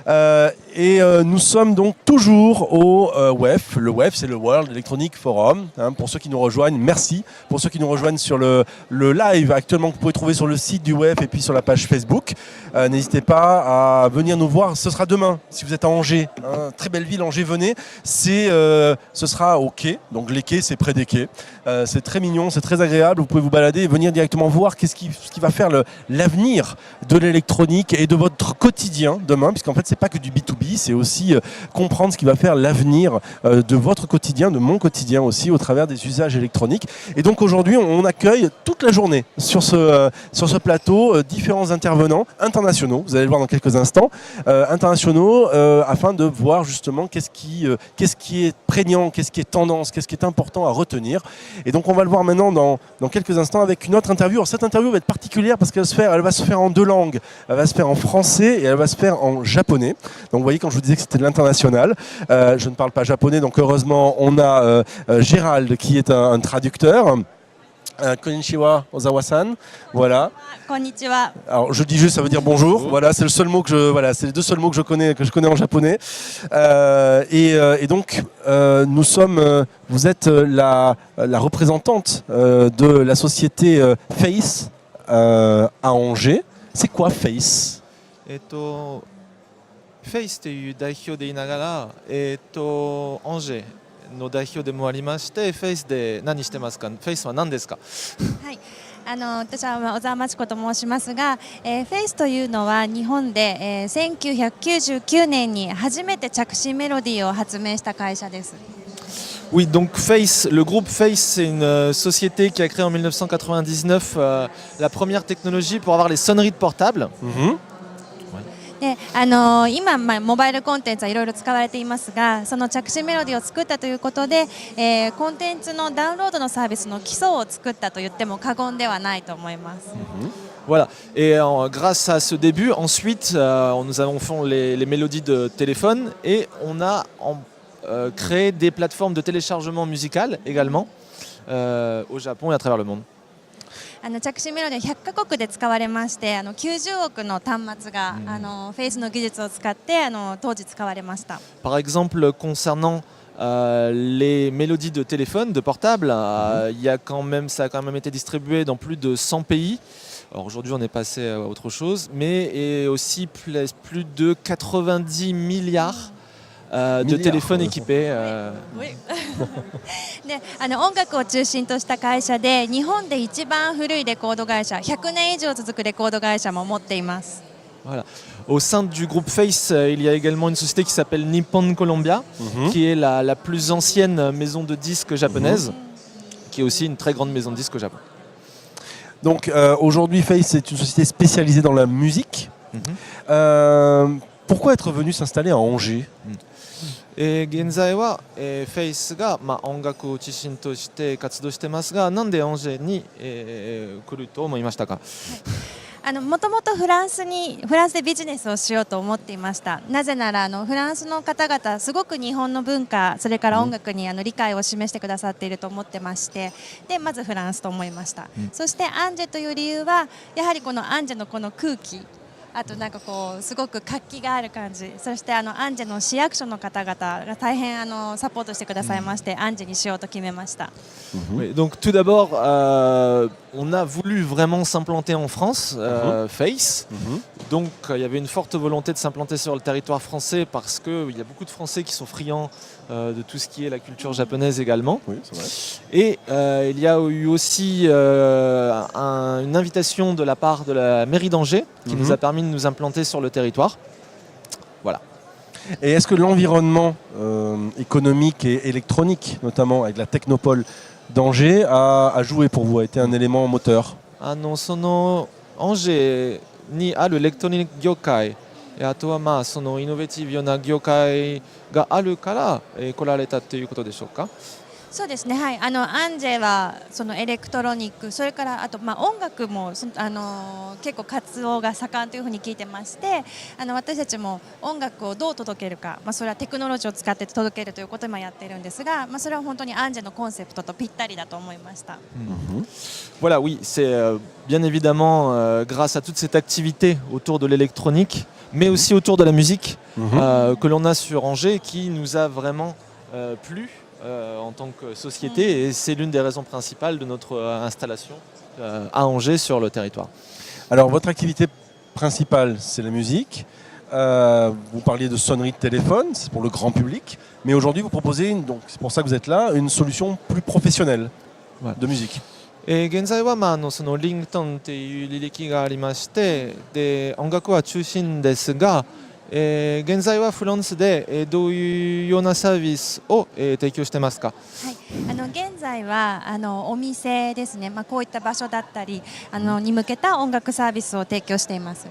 Nous sommes donc toujours au WEF. Le WEF, c'est le World Electronic Forum. Pour ceux qui nous rejoignent, merci. Pour ceux qui nous rejoignent sur le live actuellement que vous pouvez trouver sur le site du WEF et puis sur la page Facebook, n'hésitez pas à venir nous voir. Ce sera demain, si vous êtes à Angers. Très belle ville, Angers, venez. Ce sera au quai. Donc les quais, c'est près des quais. C'est très mignon, c'est très agréable. Vous pouvez vous balader et venir directement voir ce qui va faire l'avenir de l'électronique et de votre quotidien demain, puisqu'en fait, c'est pas que du B2B, c'est aussi comprendre ce qui va faire l'avenir de votre quotidien, de mon quotidien aussi, au travers des usages électroniques. Et donc aujourd'hui, on accueille toute la journée sur ce plateau différents intervenants internationaux, vous allez le voir dans quelques instants, internationaux, afin de voir justement qu'est-ce qui est prégnant, qu'est-ce qui est tendance, qu'est-ce qui est important à retenir. Et donc on va le voir maintenant dans quelques instants avec une autre interview. Alors cette interview va être particulière parce qu'elle va se faire en 2 langues. Elle va se faire en français et elle va se faire en japonais. Donc vous voyez, quand je vous disais que c'était de l'international, je ne parle pas japonais, donc heureusement on a Gérald qui est un traducteur. Konnichiwa Ozawa-san, voilà.
Konnichiwa.
Alors je dis juste, ça veut dire bonjour. Voilà, c'est le seul mot c'est les 2 seuls mots que je connais en japonais. Et donc vous êtes la représentante de la société Face à Angers. C'est quoi Face?
フェイスという代表でいながら、オンジェの代表でもありまして、フェイスで何してますか？フェイスは何ですか？
はい。私は小沢真知子と申しますが、フェイスというのは日本で、1999年に初めて着信メロディーを発明した会社です。
Oui, donc Face, le groupe Face, c'est une société qui a créé en 1999 la première technologie pour avoir les sonneries de portable.
で今、モバイルコンテンツはいろいろ使われていますが、その着信メロディーを作ったということで、コンテンツのダウンロードのサービスの基礎を作ったと言っても過言ではないと思います。
Voilà, et grâce à ce début, ensuite, nous avons fait les mélodies de téléphone et on a créé des plateformes de téléchargement musical également au Japon et à travers le monde.
着信メロディー100カ国で使われまして、90億の端末がフェイスの技術を使って当時使われました。
Par exemple, concernant les mélodies de téléphone, de portable, ça a quand même été distribué dans plus de 100 pays. Alors aujourd'hui, on est passé à autre chose, mais aussi plus de 90 milliards de téléphones équipés.
Oui. で音楽を中心とした会社で日本で一番古いレコード会社、100年以上続くレコード会社も持っています。
Voilà. Au sein du groupe Face, il y a également une société qui s'appelle Nippon Columbia, qui est la plus ancienne maison de disques japonaise, qui est aussi une très grande maison de disques au Japon.
Donc aujourd'hui, Face est une société spécialisée dans la musique. Pourquoi être venu s'installer à Angers?
現在は、フェイスが、音楽を中心として活動してますが、なんでオンジェに、来ると思いましたか？
もともとフランスでビジネスをしようと思っていました。なぜならフランスの方々すごく日本の文化、それから音楽に理解を示してくださっていると思ってまして、でまずフランスと思いました。そしてアンジェという理由はやはりこのアンジェのこの空気、あとなんかこうすごく活気がある感じ、そしてアンジェの市役所の方々が大変サポートしてくださいまして、アンジェにしようと決めました。
Oui, donc tout d'abord, on a voulu vraiment s'implanter en France, Face. Donc il y avait une forte volonté de s'implanter sur le territoire français parce qu'il y a beaucoup de Français qui sont friands de tout ce qui est la culture japonaise également.
Oui, c'est vrai.
Et il y a eu aussi une invitation de la part de la mairie d'Angers qui nous a permis de nous implanter sur le territoire. Voilà.
Et est-ce que l'environnement économique et électronique, notamment avec la Technopole d'Angers, a joué pour vous, a été un élément moteur?
そのアンジェにあるエレクトロニック業界、あとはそのイノベーティブな業界があるから来られたということでしょうか？
そうですね、はい、アンジェはそのエレクトロニック、それからあと、音楽も結構活動が盛んというふうに聞いてまして、私たちも音楽をどう届けるか、それはテクノロジーを使って届けるということを今やっているんですが、それは本当にアンジェのコンセプトとぴったりだと思いました。
Voilà, oui, c'est bien évidemment grâce à toute cette activité autour de l'électronique, mais aussi autour de la musique que l'on a sur Angers qui nous a vraiment plu en tant que société et c'est l'une des raisons principales de notre installation à Angers sur le territoire.
Alors votre activité principale c'est la musique, vous parliez de sonnerie de téléphone, c'est pour le grand public, mais aujourd'hui vous proposez, donc c'est pour ça que vous êtes là, une solution plus professionnelle de musique.
現在は、そのリングトンっていう履歴がありまして、で音楽は中心ですが、現在はフランスで、どういうようなサービスを、提供してますか？
はい、現在はお店ですね、こういった場所だったりに向けた音楽サービスを提供しています。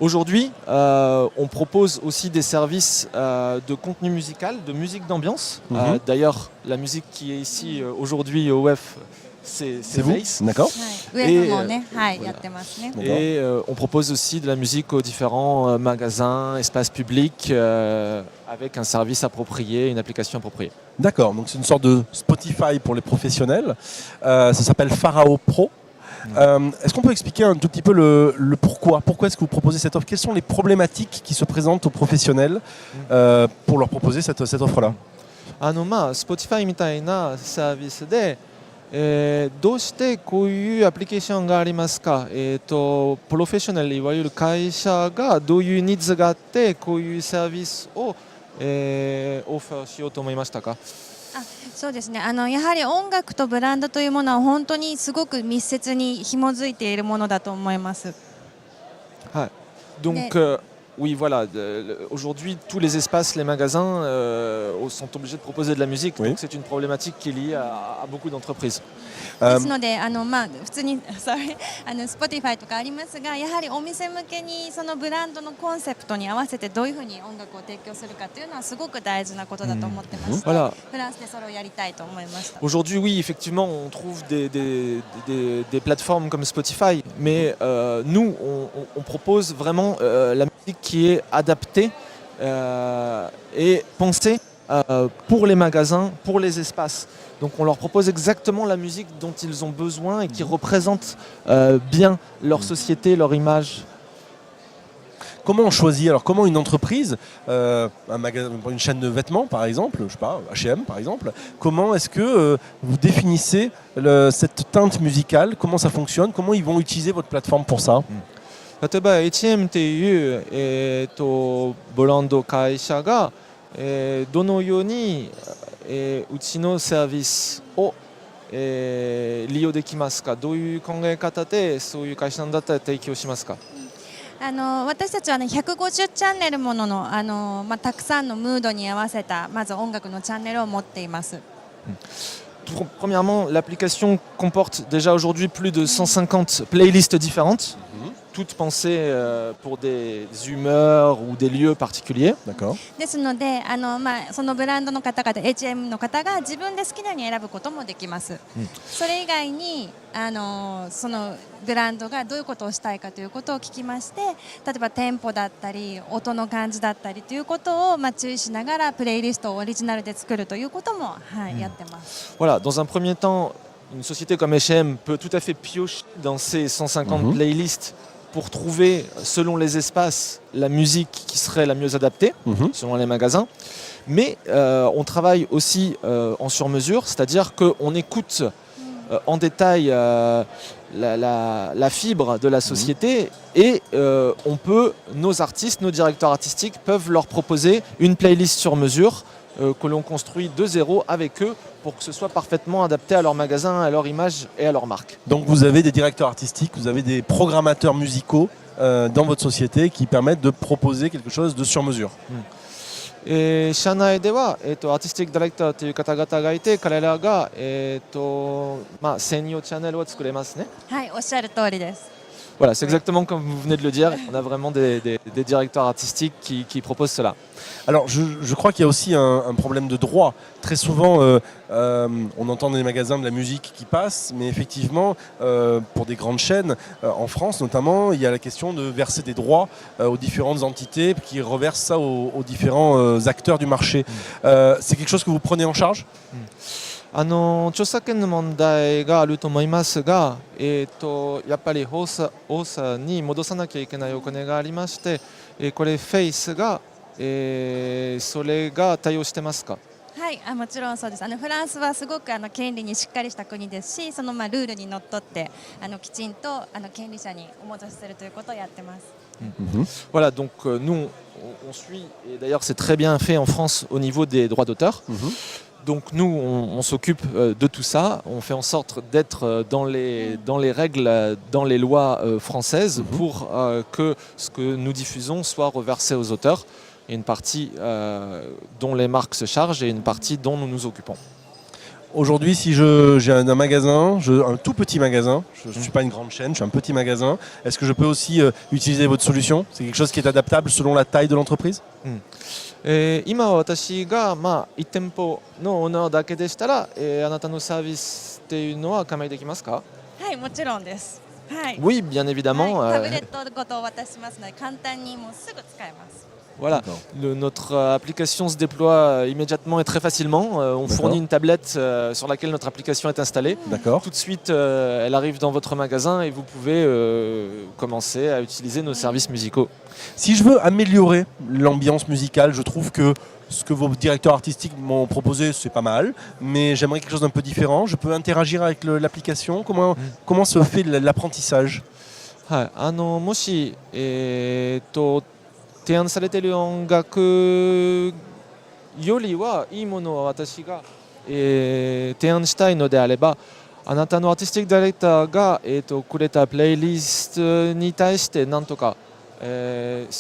Aujourd'hui, on propose aussi des services de contenu musical, de musique d'ambiance. D'ailleurs, la musique qui est ici aujourd'hui au WEF, c'est
vous,
Face.
D'accord.
Et on propose aussi de la musique aux différents magasins, espaces publics, avec un service approprié, une application appropriée.
D'accord, donc c'est une sorte de Spotify pour les professionnels. Ça s'appelle Pharao Pro. Est-ce qu'on peut expliquer un tout petit peu le pourquoi? Pourquoi est-ce que vous proposez cette offre? Quelles sont les problématiques qui se présentent aux professionnels pour leur proposer cette offre-là?
Spotify みたいなサービスで、どうしてこういうアプリケーションがありますか？プロフェッショナルいわゆる会社がどういうニーズがあってこういうサービスを、オファーしようと思いましたか？
そうですね、やはり音楽とブランドというものは本当にすごく密接に紐づいているものだと思います。
はい。Donc oui, voilà. Aujourd'hui, tous les espaces, les magasins sont obligés de proposer de la musique. Oui. Donc c'est une problématique qui est liée à beaucoup d'entreprises.
ですので普通にSpotify とかありますが、やはりお店向けにそのブランドのコンセプトに合わせてどういうふうに音楽を提供するかというのはすごく大事なことだと思ってまして、
voilà.
フランスでそれをやりたいと思いました。
Aujourd'hui, oui, effectivement, on trouve des plateformes comme Spotify, mais nous, on propose vraiment la musique qui est adaptée et pensée pour les magasins, pour les espaces. Donc on leur propose exactement la musique dont ils ont besoin et qui représente bien leur société, leur image.
Comment on choisit? Alors comment une entreprise, un magasin, une chaîne de vêtements par exemple, je sais pas, H&M par exemple, comment est-ce que vous définissez cette teinte musicale? Comment ça fonctionne? Comment ils vont utiliser votre plateforme pour ça?
例えば H&M っていう、ブランド会社が、どのように、うちのサービスを、利用できますか？どういう考え方でそういう会社だったら提供しますか？
私たちは150チャンネルものの、たくさんのムードに合わせたまず音楽のチャンネルを持っています。
Premièrement, l'application comporte déjà aujourd'hui plus de 150 playlists différentes, toutes pensées pour des humeurs ou des lieux particuliers.
D'accord.
ですのでそのブランドの方々 H&M の方が自分で好きなように選ぶこともできます。それ以外にそのブランドがどういうことをしたいかということを聞きまして、例えばテンポだったり音の感じだったりということを注意しながらプレイリストをオリジナルで作るということも、やってます。
Voilà, dans un premier temps, une société comme H&M peut tout à fait piocher dans ces 150 playlists pour trouver, selon les espaces, la musique qui serait la mieux adaptée, selon les magasins. Mais on travaille aussi en sur-mesure, c'est-à-dire qu'on écoute en détail la fibre de la société et nos artistes, nos directeurs artistiques peuvent leur proposer une playlist sur mesure que l'on construit de zéro avec eux pour que ce soit parfaitement adapté à leur magasin, à leur image et à leur marque.
Donc vous avez des directeurs artistiques, vous avez des programmateurs musicaux dans votre société qui permettent de proposer quelque chose de sur mesure.
社内では、アーティスティックディレクターという方々がいて、彼らが、専用チャンネルを作れますね。
はい、おっしゃる通りです。
Voilà, c'est exactement comme vous venez de le dire. On a vraiment des directeurs artistiques qui proposent cela.
Alors, je crois qu'il y a aussi un problème de droit. Très souvent, on entend dans les magasins de la musique qui passe, mais effectivement, pour des grandes chaînes, en France notamment, il y a la question de verser des droits aux différentes entités qui reversent ça aux différents acteurs du marché. C'est quelque chose que vous prenez en charge ?
著作権の問題があると思いますが、やっぱり放送に戻さなきゃいけないお金がありまして、これフェイスが、それが対応してますか？
はい、もちろんそうです。フランスはすごく権利にしっかりした国ですし、そのルールにのっとってきちんと権利者にお戻しするということをやってます。
Voilà, donc nous on suit, et d'ailleurs c'est très bien fait en France au niveau des droits d'auteur. Donc nous, on s'occupe de tout ça, on fait en sorte d'être dans les règles, dans les lois françaises pour que ce que nous diffusons soit reversé aux auteurs. Il y a une partie dont les marques se chargent et une partie dont nous nous occupons.
Aujourd'hui, si j'ai un magasin, un tout petit magasin, je ne suis pas une grande chaîne, je suis un petit magasin, est-ce que je peux aussi utiliser votre solution? C'est quelque chose qui est adaptable selon la taille de l'entreprise?
今私が1店舗のオーナーだけでしたら、あなたのサービスっていうのは加盟できますか？
はい、もちろんです。はい。
Oui, bien évidemment.
タブレットごとお渡ししますので簡単にもうすぐ使えます。
Voilà, notre application se déploie immédiatement et très facilement. On fournit une tablette sur laquelle notre application est installée. Tout de suite, elle arrive dans votre magasin et vous pouvez commencer à utiliser nos services musicaux.
Si je veux améliorer l'ambiance musicale, je trouve que ce que vos directeurs artistiques m'ont proposé, c'est pas mal, mais j'aimerais quelque chose d'un peu différent. Je peux interagir avec l'application. Comment se fait l'apprentissage?
もし、提案されている音楽よりはいいものを私が、提案したいのであれば、あなたのアーティスティックダイレクターが、くれたプレイリストに対して何とか、好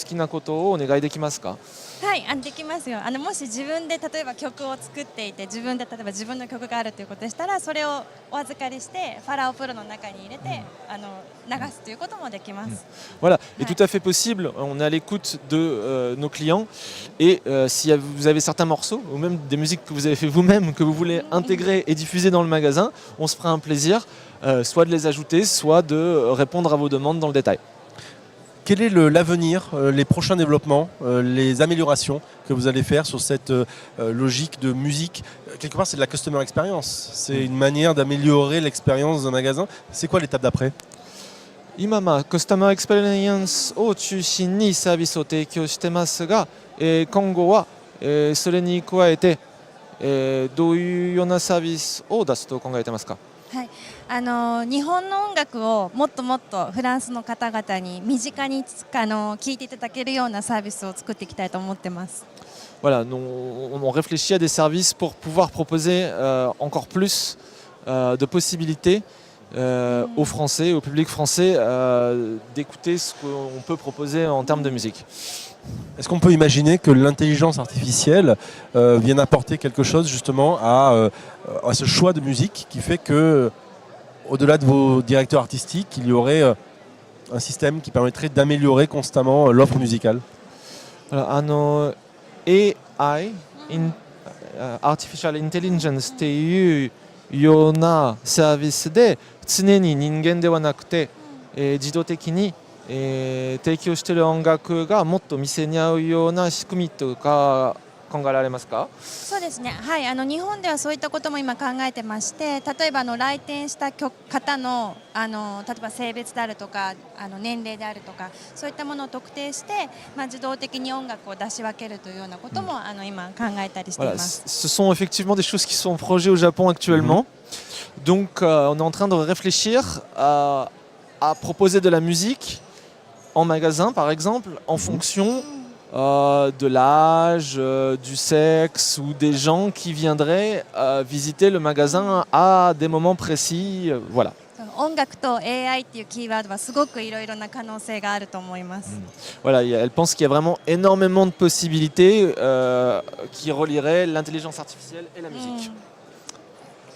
きなことをお願いできますか？
はい、できますよ。もし自分で例えば曲を作っていて、自分で例えば自分の曲があるということでしたら、それをお預かりしてファラオプロの中に入れて、流すということもできます。
Voilà, et tout à fait possible. On est à l'écoute de nos clients et si vous avez certains morceaux ou même des musiques que vous avez fait vous-même que vous voulez intégrer et diffuser dans le magasin, on se fera un plaisir, soit de les ajouter, soit de répondre à vos demandes dans le détail.
Quel est l'avenir, les prochains développements, les améliorations que vous allez faire sur cette logique de musique? Quelque part, c'est de la customer experience. C'est une manière d'améliorer l'expérience d'un magasin. C'est quoi l'étape d'après?
今カスタマーエクスペリエンスを中心にサービスを提供してますが、今後は、それに加えて、どういうようなサービスを出すと考えてますか？
はい、日本の音楽をもっともっとフランスの方々に身近に聴いていただけるようなサービスを作っていきたいと思ってます。
Voilà, on réfléchit à des services pour pouvoir proposer encore plus de possibilités aux Français, au public français, d'écouter ce qu'on peut proposer en termes de musique.
Est-ce qu'on peut imaginer que l'intelligence artificielle vienne apporter quelque chose justement à ce choix de musique qui fait que, au-delà de vos directeurs artistiques, il y aurait un système qui permettrait d'améliorer constamment l'offre musicale?
Alors, AI, Artificial Intelligence っていうようなサービスで常に人間ではなくて、自動的に提供している音楽がもっと店に合うような仕組みとか考えられますか？
そうですね、はい、日本ではそういったことも今考えてまして、例えば来店した方の例えば性別であるとか年齢であるとかそういったものを特定して、自動的に音楽を出し分けるというようなことも、今考えたりしています。
Ce sont effectivement des choses qui sont en projet au Japon actuellement. Donc on est en train de réfléchir à proposer de la musique en magasin par exemple en fonction de l'âge, du sexe ou des gens qui viendraient visiter le magasin à des moments précis. Voilà.
音楽と AI っていうキーワードはすごくいろいろな可能性があると思います。
Voilà, elle pense qu'il y a vraiment énormément de possibilités qui relieraient l'intelligence artificielle et la musique.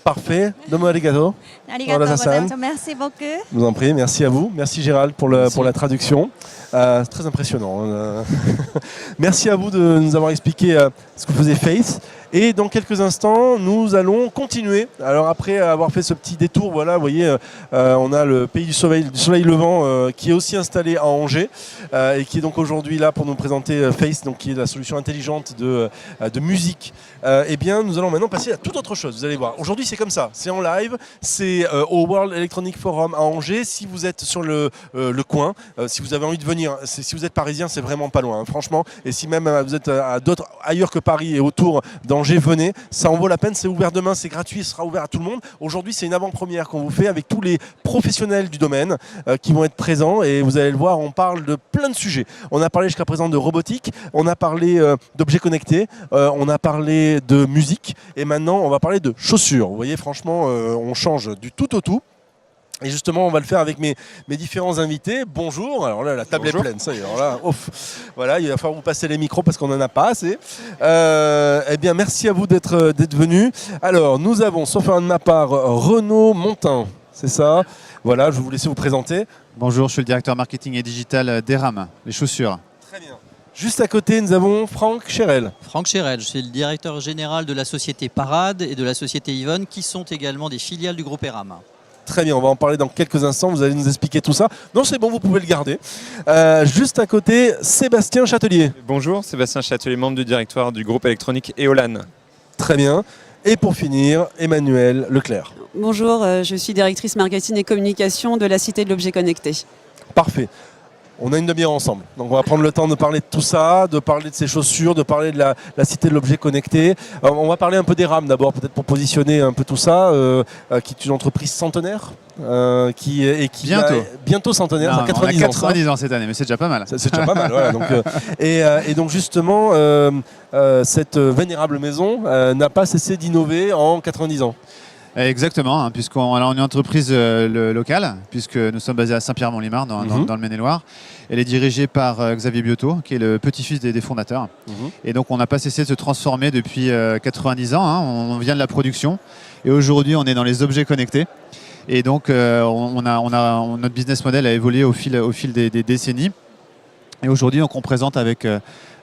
Parfait. Domo arigato.
ありがとうございます。Merci beaucoup.
Je vous en prie, merci à vous. Merci Gérald pour la traduction. C'est très impressionnant. Merci à vous de nous avoir expliqué ce que faisait Face. Et dans quelques instants, nous allons continuer. Alors après avoir fait ce petit détour, voilà, vous voyez, on a le pays du soleil levant qui est aussi installé à Angers et qui est donc aujourd'hui là pour nous présenter Face, donc qui est la solution intelligente de musique. Eh bien, nous allons maintenant passer à toute autre chose. Vous allez voir. Aujourd'hui, c'est comme ça. C'est en live. C'est au World Electronic Forum à Angers. Si vous êtes sur le coin, si vous avez envie de venir, si vous êtes parisien, c'est vraiment pas loin, hein, franchement. Et si même vous êtes ailleurs que Paris et autour d'Angers, venez, ça en vaut la peine, c'est ouvert demain, c'est gratuit, ce sera ouvert à tout le monde. Aujourd'hui, c'est une avant-première qu'on vous fait avec tous les professionnels du domaine qui vont être présents et vous allez le voir, on parle de plein de sujets. On a parlé jusqu'à présent de robotique, on a parlé d'objets connectés, on a parlé de musique et maintenant on va parler de chaussures. Vous voyez, franchement, on change du tout au tout. Et justement, on va le faire avec mes différents invités. Bonjour. Alors là, la table est pleine. Ça y est. Alors là, voilà, il va falloir vous passer les micros parce qu'on n'en a pas assez. Eh bien, merci à vous d'être venus. Alors, nous avons, sauf un de ma part, Renaud Montin. C'est ça. Voilà, je vais vous laisser vous présenter.
Bonjour, je suis le directeur marketing et digital d'Eram, les chaussures.
Très bien. Juste à côté, nous avons Franck Chérel.
Franck Chérel, je suis le directeur général de la société Parade et de la société Yvonne, qui sont également des filiales du groupe Eram.
Très bien, on va en parler dans quelques instants, vous allez nous expliquer tout ça. Non, c'est bon, vous pouvez le garder. Juste à côté, Sébastien Châtelier.
Bonjour, Sébastien Châtelier, membre du directoire du groupe électronique Eolan.
Très bien. Et pour finir, Emmanuel Leclerc.
Bonjour, je suis directrice marketing et communication de la Cité de l'Objet Connecté.
Parfait. On a une demi-heure ensemble. Donc on va prendre le temps de parler de tout ça, de parler de ces chaussures, de parler de la Cité de l'Objet Connecté. On va parler un peu d'Eram d'abord, peut-être pour positionner un peu tout ça, qui est une entreprise centenaire. Bientôt centenaire,
non,
90
on a 90 ans cette année, mais c'est déjà pas mal.
C'est déjà pas mal, voilà. Donc, et donc justement, cette vénérable maison n'a pas cessé d'innover en 90 ans.
Exactement, hein, puisqu'on est une entreprise locale, puisque nous sommes basés à Saint-Pierre-Mont-Limard, dans le Maine-et-Loire. Elle est dirigée par Xavier Biotto, qui est le petit-fils des fondateurs. Et donc on n'a pas cessé de se transformer depuis 90 ans. Hein. On vient de la production et aujourd'hui on est dans les objets connectés. Et donc notre business model a évolué au fil des décennies. Et aujourd'hui on présente avec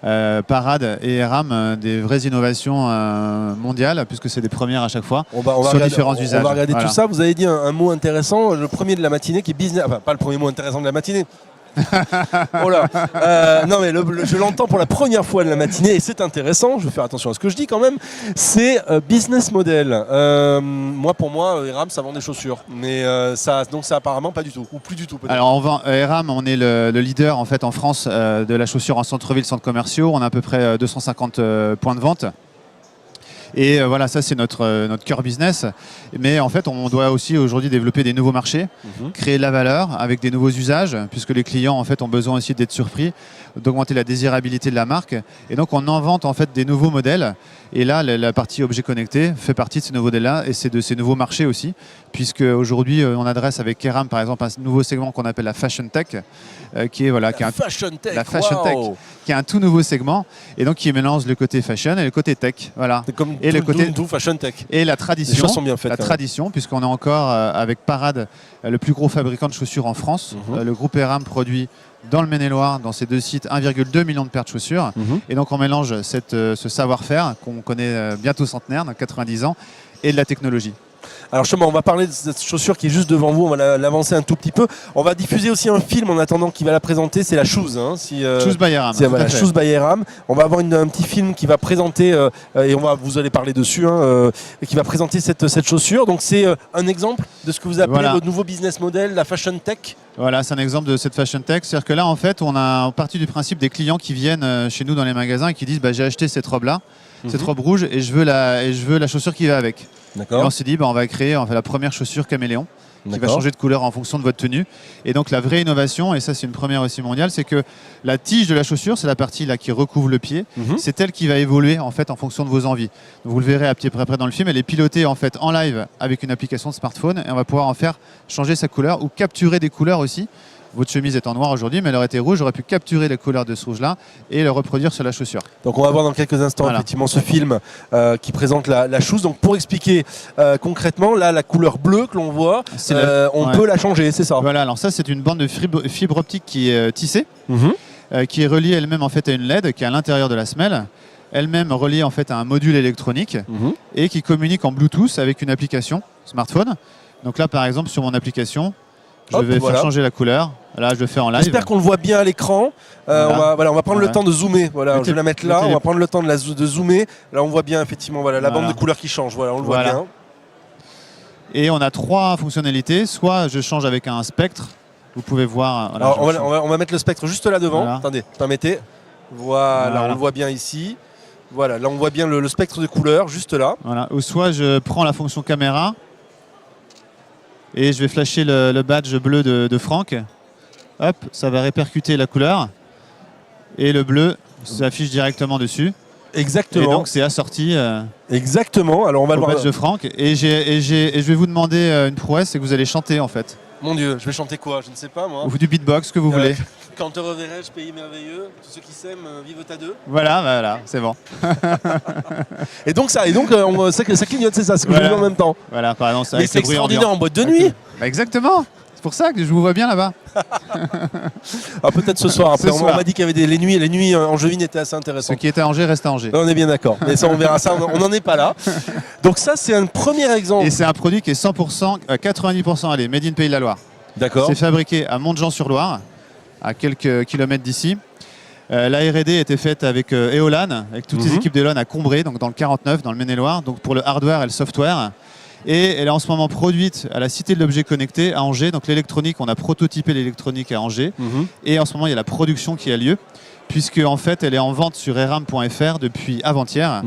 Parade et Eram des vraies innovations mondiales, puisque c'est des premières à chaque fois sur différents usages.
On va regarder tout ça. Vous avez dit un mot intéressant, le premier de la matinée qui est business. Enfin, pas le premier mot intéressant de la matinée. Oh là. Non mais je l'entends pour la première fois de la matinée et c'est intéressant, je vais faire attention à ce que je dis quand même, c'est business model. Pour moi, Eram ça vend des chaussures, mais ça apparemment pas du tout, ou plus du tout peut-être.
Alors Eram, on est le leader en fait en France de la chaussure en centre-ville, centres commerciaux, on a à peu près 250 points de vente. Et voilà, ça c'est notre cœur business. Mais en fait, on doit aussi aujourd'hui développer des nouveaux marchés, créer de la valeur avec des nouveaux usages, puisque les clients en fait ont besoin aussi d'être surpris, d'augmenter la désirabilité de la marque. Et donc on invente en fait des nouveaux modèles. Et là, la partie objet connecté fait partie de ces nouveaux modèles-là et c'est de ces nouveaux marchés aussi, puisque aujourd'hui on adresse avec Eram par exemple un nouveau segment qu'on appelle la Fashion Tech, qui est un tout nouveau segment et donc qui mélange le côté fashion et le côté tech, voilà.
Et le côté fashion tech.
Et la tradition.
Les choses sont bien faites.
La tradition, puisqu'on est encore avec Parade, le plus gros fabricant de chaussures en France. Le groupe Eram produit dans le Maine-et-Loire, dans ces deux sites, 1,2 million de paires de chaussures. Et donc on mélange ce savoir-faire qu'on connaît bientôt centenaire, dans 90 ans, et de la technologie.
Alors justement, on va parler de cette chaussure qui est juste devant vous, on va l'avancer un tout petit peu. On va diffuser aussi un film en attendant qu'il va la présenter, c'est la Shoes.
Shoes by Eram.
Shoes by Eram. On va avoir un petit film qui va présenter, et vous allez parler dessus, qui va présenter cette chaussure. Donc c'est un exemple de ce que vous appelez votre nouveau business model, la Fashion Tech.
Voilà, c'est un exemple de cette Fashion Tech. C'est-à-dire que là, en fait, on a parti du principe des clients qui viennent chez nous dans les magasins et qui disent j'ai acheté cette robe-là, cette robe rouge, et je veux la chaussure qui va avec. Et on s'est dit, on va créer la première chaussure caméléon qui va changer de couleur en fonction de votre tenue. Et donc la vraie innovation, et ça c'est une première aussi mondiale, c'est que la tige de la chaussure, c'est la partie là qui recouvre le pied, c'est elle qui va évoluer en fait en fonction de vos envies. Donc, vous le verrez à peu près dans le film, elle est pilotée en fait en live avec une application de smartphone et on va pouvoir en faire changer sa couleur ou capturer des couleurs aussi votre chemise est en noir aujourd'hui, mais elle aurait été rouge, j'aurais pu capturer les couleurs de ce rouge-là et le reproduire sur la chaussure.
Donc on va voir dans quelques instants effectivement ce film qui présente la chose. Donc pour expliquer concrètement, là la couleur bleue que l'on voit, on peut la changer, c'est ça?
Voilà, alors ça c'est une bande de fibre optique qui est tissée, qui est reliée elle-même en fait à une LED qui est à l'intérieur de la semelle, elle-même reliée en fait à un module électronique et qui communique en Bluetooth avec une application smartphone. Donc là par exemple sur mon application, je vais faire changer la couleur. Là, je le fais en live.
J'espère qu'on le voit bien à l'écran. On va prendre le temps de zoomer. Voilà, je vais la mettre là. On va prendre le temps de zoomer. Là, on voit bien effectivement la bande de couleur qui change. Voilà, on le voit bien.
Et on a 3 fonctionnalités. Soit je change avec un spectre. Vous pouvez voir.
Alors, on va mettre le spectre juste là devant. Attendez, permettez. Voilà, on le voit bien ici. Voilà, là, on voit bien le spectre de couleur juste là.
Voilà. Ou soit je prends la fonction caméra. Et je vais flasher le badge bleu de Franck. Hop, ça va répercuter la couleur. Et le bleu s'affiche directement dessus.
Exactement.
Et donc c'est assorti
exactement. Alors on va
au badge de Franck. Et je vais vous demander une prouesse, c'est que vous allez chanter en fait.
Mon Dieu, je vais chanter quoi? Je ne sais pas moi.
Ou du beatbox, que vous voulez.
Quand te reverrai-je, pays merveilleux, tous ceux qui s'aiment vivent à deux.
Voilà, c'est bon.
Et donc ça clignote, c'est ça, ce que je dis en même temps.
Voilà, par exemple,
mais c'est extraordinaire en boîte de nuit.
Exactement. C'est pour ça que je vous vois bien là-bas.
Peut-être ce soir. Après, on m'a dit qu'il y avait les nuits angevines étaient assez intéressantes.
Ce qui était à Angers reste à Angers.
On est bien d'accord. Mais ça, on verra ça. On n'en est pas là. Donc ça, c'est un premier exemple.
Et c'est un produit qui est 100%, 90% allez, made in Pays de la Loire.
D'accord.
C'est fabriqué à Montjean-sur-Loire, à quelques kilomètres d'ici. La R&D était faite avec Eolan, avec toutes les équipes d'Eolan à Combray, donc dans le 49, dans le Maine-et-Loire, donc pour le hardware et le software. Et elle est en ce moment produite à la Cité de l'Objet Connecté à Angers. Donc l'électronique, on a prototypé l'électronique à Angers. Et en ce moment, il y a la production qui a lieu, puisque en fait, elle est en vente sur eram.fr depuis avant-hier,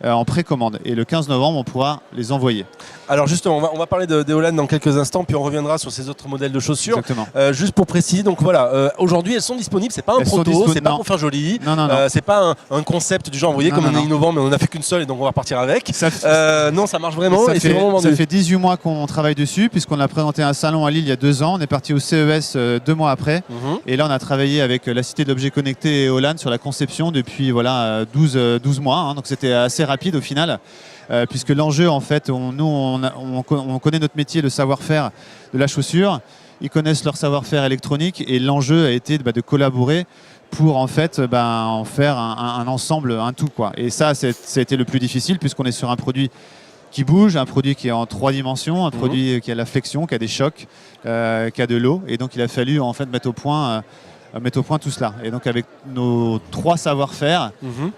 en précommande. Et le 15 novembre, on pourra les envoyer.
Alors justement, on va parler d'Eolan dans quelques instants, puis on reviendra sur ces autres modèles de chaussures.
Exactement.
Juste pour préciser, donc voilà, aujourd'hui elles sont disponibles, c'est pas un proto, c'est pas pour faire joli, c'est pas un concept du genre, vous voyez comme on est innovant, mais on n'a fait qu'une seule et donc on va repartir avec. Non, ça marche vraiment et c'est vraiment vendu.
Ça fait 18 mois qu'on travaille dessus, puisqu'on l'a présenté à un salon à Lille il y a 2 ans, on est parti au CES 2 mois après, et là on a travaillé avec la Cité de l'Objet Connecté et Eolan sur la conception depuis 12 mois, donc c'était assez rapide au final. Puisque l'enjeu, en fait, on connaît notre métier, le savoir-faire de la chaussure, ils connaissent leur savoir-faire électronique et l'enjeu a été de collaborer pour en fait en faire un ensemble, un tout, quoi. Et ça a été le plus difficile puisqu'on est sur un produit qui bouge, un produit qui est en 3 dimensions, un produit qui a la flexion, qui a des chocs, qui a de l'eau, et donc il a fallu en fait mettre au point tout cela. Et donc avec nos 3 savoir-faire,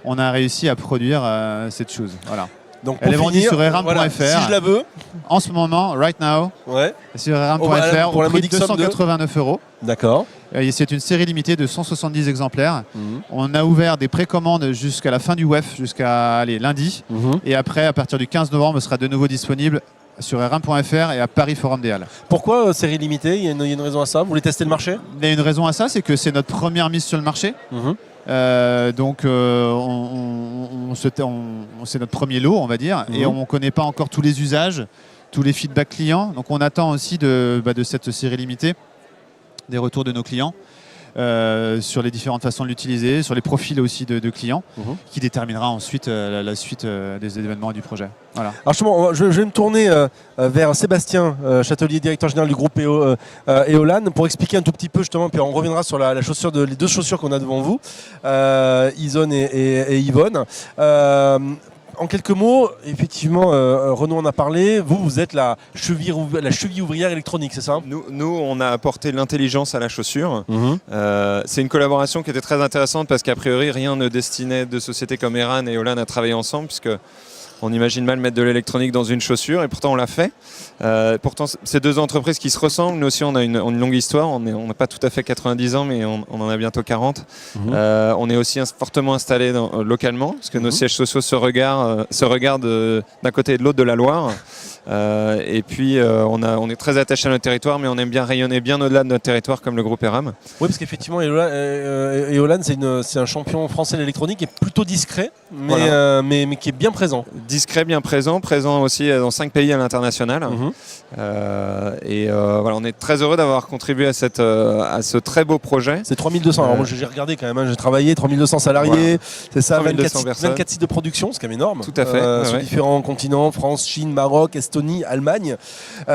on a réussi à produire cette chose. Voilà.
Donc
elle est vendue sur eram.fr.
Voilà, si je la veux.
En ce moment, right now, sur eram.fr,
pour
au
la
prix de 289 €.
D'accord.
C'est une série limitée de 170 exemplaires. On a ouvert des précommandes jusqu'à la fin du WEF, jusqu'à lundi. Et après, à partir du 15 novembre, ce sera de nouveau disponible sur eram.fr et à Paris Forum des Halles.
Pourquoi série limitée? Il y a une raison à ça? Vous voulez tester le marché?
Il y a une raison à ça, c'est que c'est notre première mise sur le marché. Donc c'est notre premier lot, on va dire, et on ne connaît pas encore tous les usages, tous les feedbacks clients. Donc on attend aussi de cette série limitée des retours de nos clients sur les différentes façons de l'utiliser, sur les profils aussi de clients, qui déterminera ensuite la suite des événements et du projet. Voilà.
Alors justement, je vais me tourner vers Sébastien Châtelier, directeur général du groupe Eolan, pour expliquer un tout petit peu justement, puis on reviendra sur la chaussure les 2 chaussures qu'on a devant vous, Ison et Yvonne. En quelques mots, effectivement, Renaud en a parlé, vous êtes la cheville ouvrière électronique, c'est ça?
Nous, on a apporté l'intelligence à la chaussure. C'est une collaboration qui était très intéressante parce qu'a priori, rien ne destinait de sociétés comme Eran et Eolan à travailler ensemble, puisque on imagine mal mettre de l'électronique dans une chaussure, et pourtant on l'a fait. Pourtant, c'est 2 entreprises qui se ressemblent. Nous aussi, on a une longue histoire. On n'a pas tout à fait 90 ans, mais on en a bientôt 40. On est aussi fortement installés localement, parce que nos sièges sociaux se regardent d'un côté et de l'autre de la Loire. Et puis on est très attaché à notre territoire, mais on aime bien rayonner bien au-delà de notre territoire comme le groupe Eram.
Oui, parce qu'effectivement, Eolan, c'est un champion français de l'électronique, est plutôt discret, mais qui est bien présent.
Discret, bien présent aussi dans 5 pays à l'international. Voilà, on est très heureux d'avoir contribué à ce très beau projet.
C'est 3200, alors moi j'ai regardé quand même, j'ai travaillé, 3200 salariés, c'est ça, 24 sites de production, c'est quand même énorme.
Tout à fait.
Sur différents continents, France, Chine, Maroc, Estonie, Allemagne.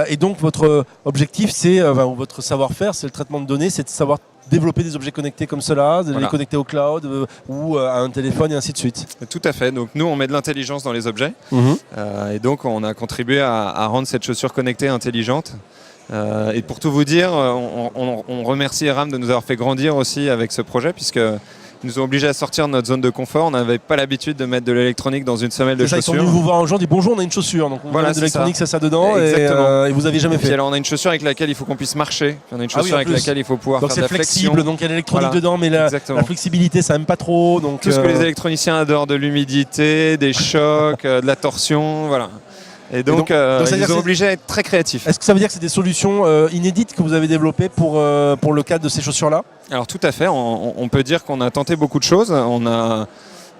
Et donc votre objectif, c'est, votre savoir-faire, c'est le traitement de données, c'est de savoir développer des objets connectés comme cela, de les connecter au cloud ou à un téléphone et ainsi de suite.
Tout à fait. Donc nous, on met de l'intelligence dans les objets. Et donc, on a contribué à rendre cette chaussure connectée intelligente. Et pour tout vous dire, on remercie Eram de nous avoir fait grandir aussi avec ce projet, puisque ils nous ont obligés à sortir de notre zone de confort. On n'avait pas l'habitude de mettre de l'électronique dans une semelle de chaussures.
Ils sont venus vous voir un jour, dit bonjour, on a une chaussure, donc on met de l'électronique, ça dedans, et vous n'avez jamais fait.
Et alors on a une chaussure avec laquelle il faut qu'on puisse marcher. On a une chaussure avec laquelle il faut pouvoir faire de la flexion.
Donc c'est flexible, donc il y a l'électronique dedans, mais la flexibilité, ça n'aime pas trop. Donc,
tout ce que les électroniciens adorent, de l'humidité, des chocs, de la torsion, voilà. Et donc ils nous ont obligés à être très créatifs.
Est-ce que ça veut dire que c'est des solutions inédites que vous avez développées pour le cadre de ces chaussures-là ?
Alors tout à fait, on peut dire qu'on a tenté beaucoup de choses.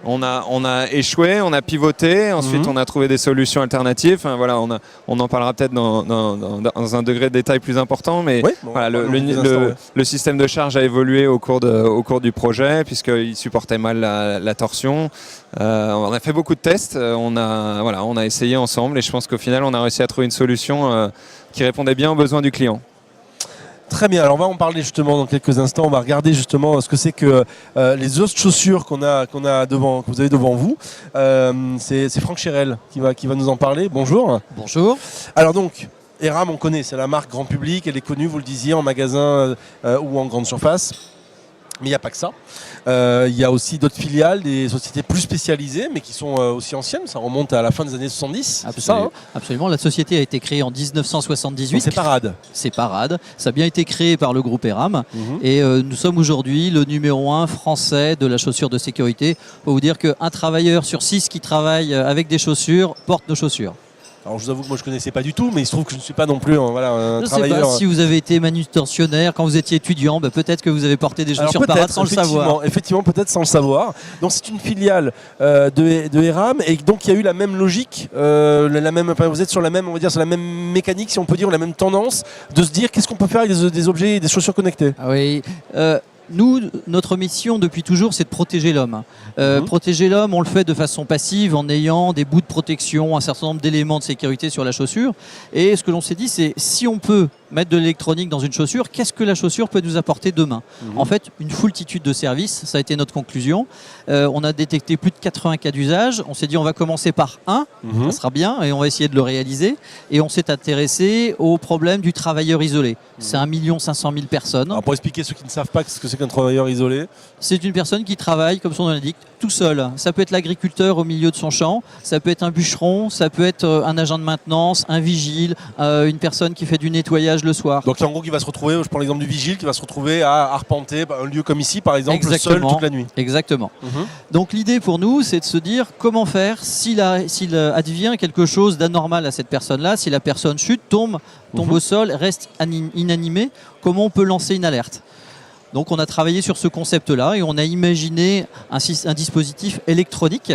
On a échoué, on a pivoté, ensuite on a trouvé des solutions alternatives. Enfin, voilà, on en parlera peut-être dans un degré de détail plus important, mais le système de charge a évolué au cours du projet, puisqu'il supportait mal la torsion. On a fait beaucoup de tests, on a essayé ensemble, et je pense qu'au final on a réussi à trouver une solution qui répondait bien aux besoins du client.
Très bien, alors on va en parler justement dans quelques instants. On va regarder justement ce que c'est que les autres chaussures qu'on a devant, que vous avez devant vous. C'est Franck Chérel qui va nous en parler. Bonjour.
Bonjour.
Alors donc, Eram, on connaît, c'est la marque grand public, elle est connue, vous le disiez, en magasin ou en grande surface. Mais il n'y a pas que ça. Il y a aussi d'autres filiales, des sociétés plus spécialisées, mais qui sont aussi anciennes. Ça remonte à la fin des années 70.
Absolument.
C'est ça, hein ?
Absolument. La société a été créée en 1978.
Donc c'est Parade.
C'est Parade. Ça a bien été créé par le groupe Eram. Et nous sommes aujourd'hui le numéro 1 français de la chaussure de sécurité. Pour vous dire qu'un travailleur sur 6 qui travaille avec des chaussures porte nos chaussures.
Alors je vous avoue que moi je ne connaissais pas du tout, mais il se trouve que je ne suis pas non plus un travailleur.
Je ne sais pas si vous avez été manutentionnaire, quand vous étiez étudiant, peut-être que vous avez porté des chaussures Parade sans le savoir.
Effectivement, peut-être sans le savoir. Donc c'est une filiale de Eram, et donc il y a eu la même logique, vous êtes sur la même, on va dire, sur la même mécanique, si on peut dire, la même tendance, de se dire qu'est-ce qu'on peut faire avec des objets et des chaussures connectées.
Ah oui. Nous, notre mission depuis toujours, c'est de protéger l'homme. Protéger l'homme, on le fait de façon passive en ayant des bouts de protection, un certain nombre d'éléments de sécurité sur la chaussure. Et ce que l'on s'est dit, c'est si on peut mettre de l'électronique dans une chaussure, qu'est-ce que la chaussure peut nous apporter demain ? En fait, une foultitude de services, ça a été notre conclusion. On a détecté plus de 80 cas d'usage. On s'est dit on va commencer par un, ça sera bien, et on va essayer de le réaliser. Et on s'est intéressé au problème du travailleur isolé. C'est 1 500 000 personnes.
Alors pour expliquer ceux qui ne savent pas ce que c'est qu'un travailleur isolé.
C'est une personne qui travaille, comme son nom l'indique, tout seul. Ça peut être l'agriculteur au milieu de son champ, ça peut être un bûcheron, ça peut être un agent de maintenance, un vigile, une personne qui fait du nettoyage le soir.
Donc en gros qui va se retrouver, je prends l'exemple du vigile, qui va se retrouver à arpenter un lieu comme ici par exemple, seul toute la nuit.
Exactement. Donc l'idée pour nous, c'est de se dire comment faire s'il advient quelque chose d'anormal à cette personne-là, si la personne chute, tombe au sol, reste inanimée, comment on peut lancer une alerte. Donc on a travaillé sur ce concept-là et on a imaginé un dispositif électronique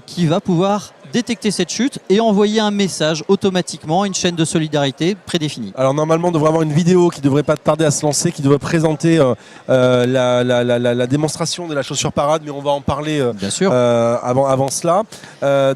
qui va pouvoir détecter cette chute et envoyer un message automatiquement à une chaîne de solidarité prédéfinie.
Alors normalement on devrait avoir une vidéo qui ne devrait pas tarder à se lancer, qui devrait présenter la démonstration de la chaussure Parade, mais on va en parler
bien sûr.
Avant cela.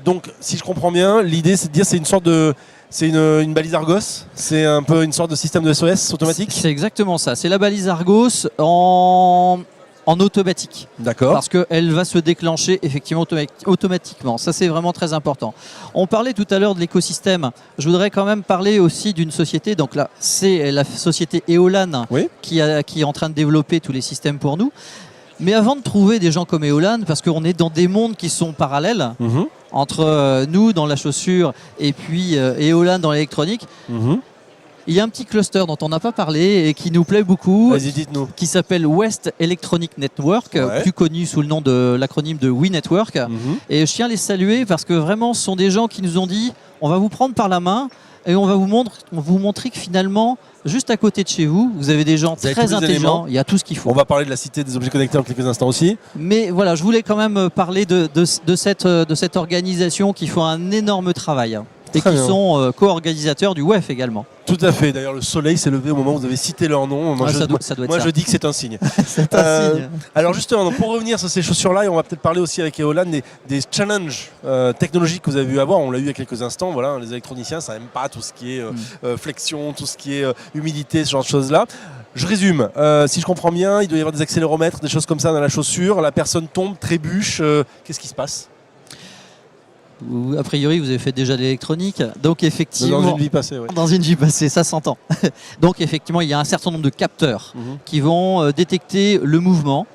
Donc si je comprends bien, l'idée c'est de dire c'est une sorte de... C'est une balise Argos, c'est un peu une sorte de système de SOS automatique.
C'est exactement ça, c'est la balise Argos en automatique.
D'accord.
Parce qu'elle va se déclencher effectivement automatiquement. Ça, c'est vraiment très important. On parlait tout à l'heure de l'écosystème. Je voudrais quand même parler aussi d'une société. Donc là, c'est la société Eolan qui est en train de développer tous les systèmes pour nous. Mais avant de trouver des gens comme Eolan, parce qu'on est dans des mondes qui sont parallèles, entre nous dans la chaussure et puis Eolan dans l'électronique, Il y a un petit cluster dont on n'a pas parlé et qui nous plaît beaucoup,
Vas-y, dites-nous.
qui s'appelle West Electronic Network, plus connu sous le nom de l'acronyme de We Network. Et je tiens à les saluer parce que vraiment, ce sont des gens qui nous ont dit on va vous prendre par la main et on va vous montrer que finalement, juste à côté de chez vous, vous avez des gens très intelligents, il y a tout ce qu'il faut.
On va parler de la cité des objets connectés en quelques instants aussi.
Mais voilà, je voulais quand même parler de cette organisation qui fait un énorme travail et qui sont co-organisateurs du WEF également.
Tout à fait. D'ailleurs, le soleil s'est levé au moment où vous avez cité leur nom. Moi,
ça doit être
moi
ça.
je dis que c'est un signe.
C'est un signe.
Alors justement, donc, pour revenir sur ces chaussures-là, et on va peut-être parler aussi avec Eolan des challenges technologiques que vous avez vu avoir. On l'a eu il y a quelques instants. Voilà, les électroniciens, ça n'aime pas tout ce qui est flexion, tout ce qui est humidité, ce genre de choses-là. Je résume. Si je comprends bien, il doit y avoir des accéléromètres, des choses comme ça dans la chaussure. La personne tombe, trébuche. Qu'est-ce qui se passe ?
A priori, vous avez fait déjà de l'électronique, donc effectivement...
Dans une vie passée, oui.
Dans une vie passée, ça s'entend. Donc effectivement, il y a un certain nombre de capteurs qui vont détecter le mouvement.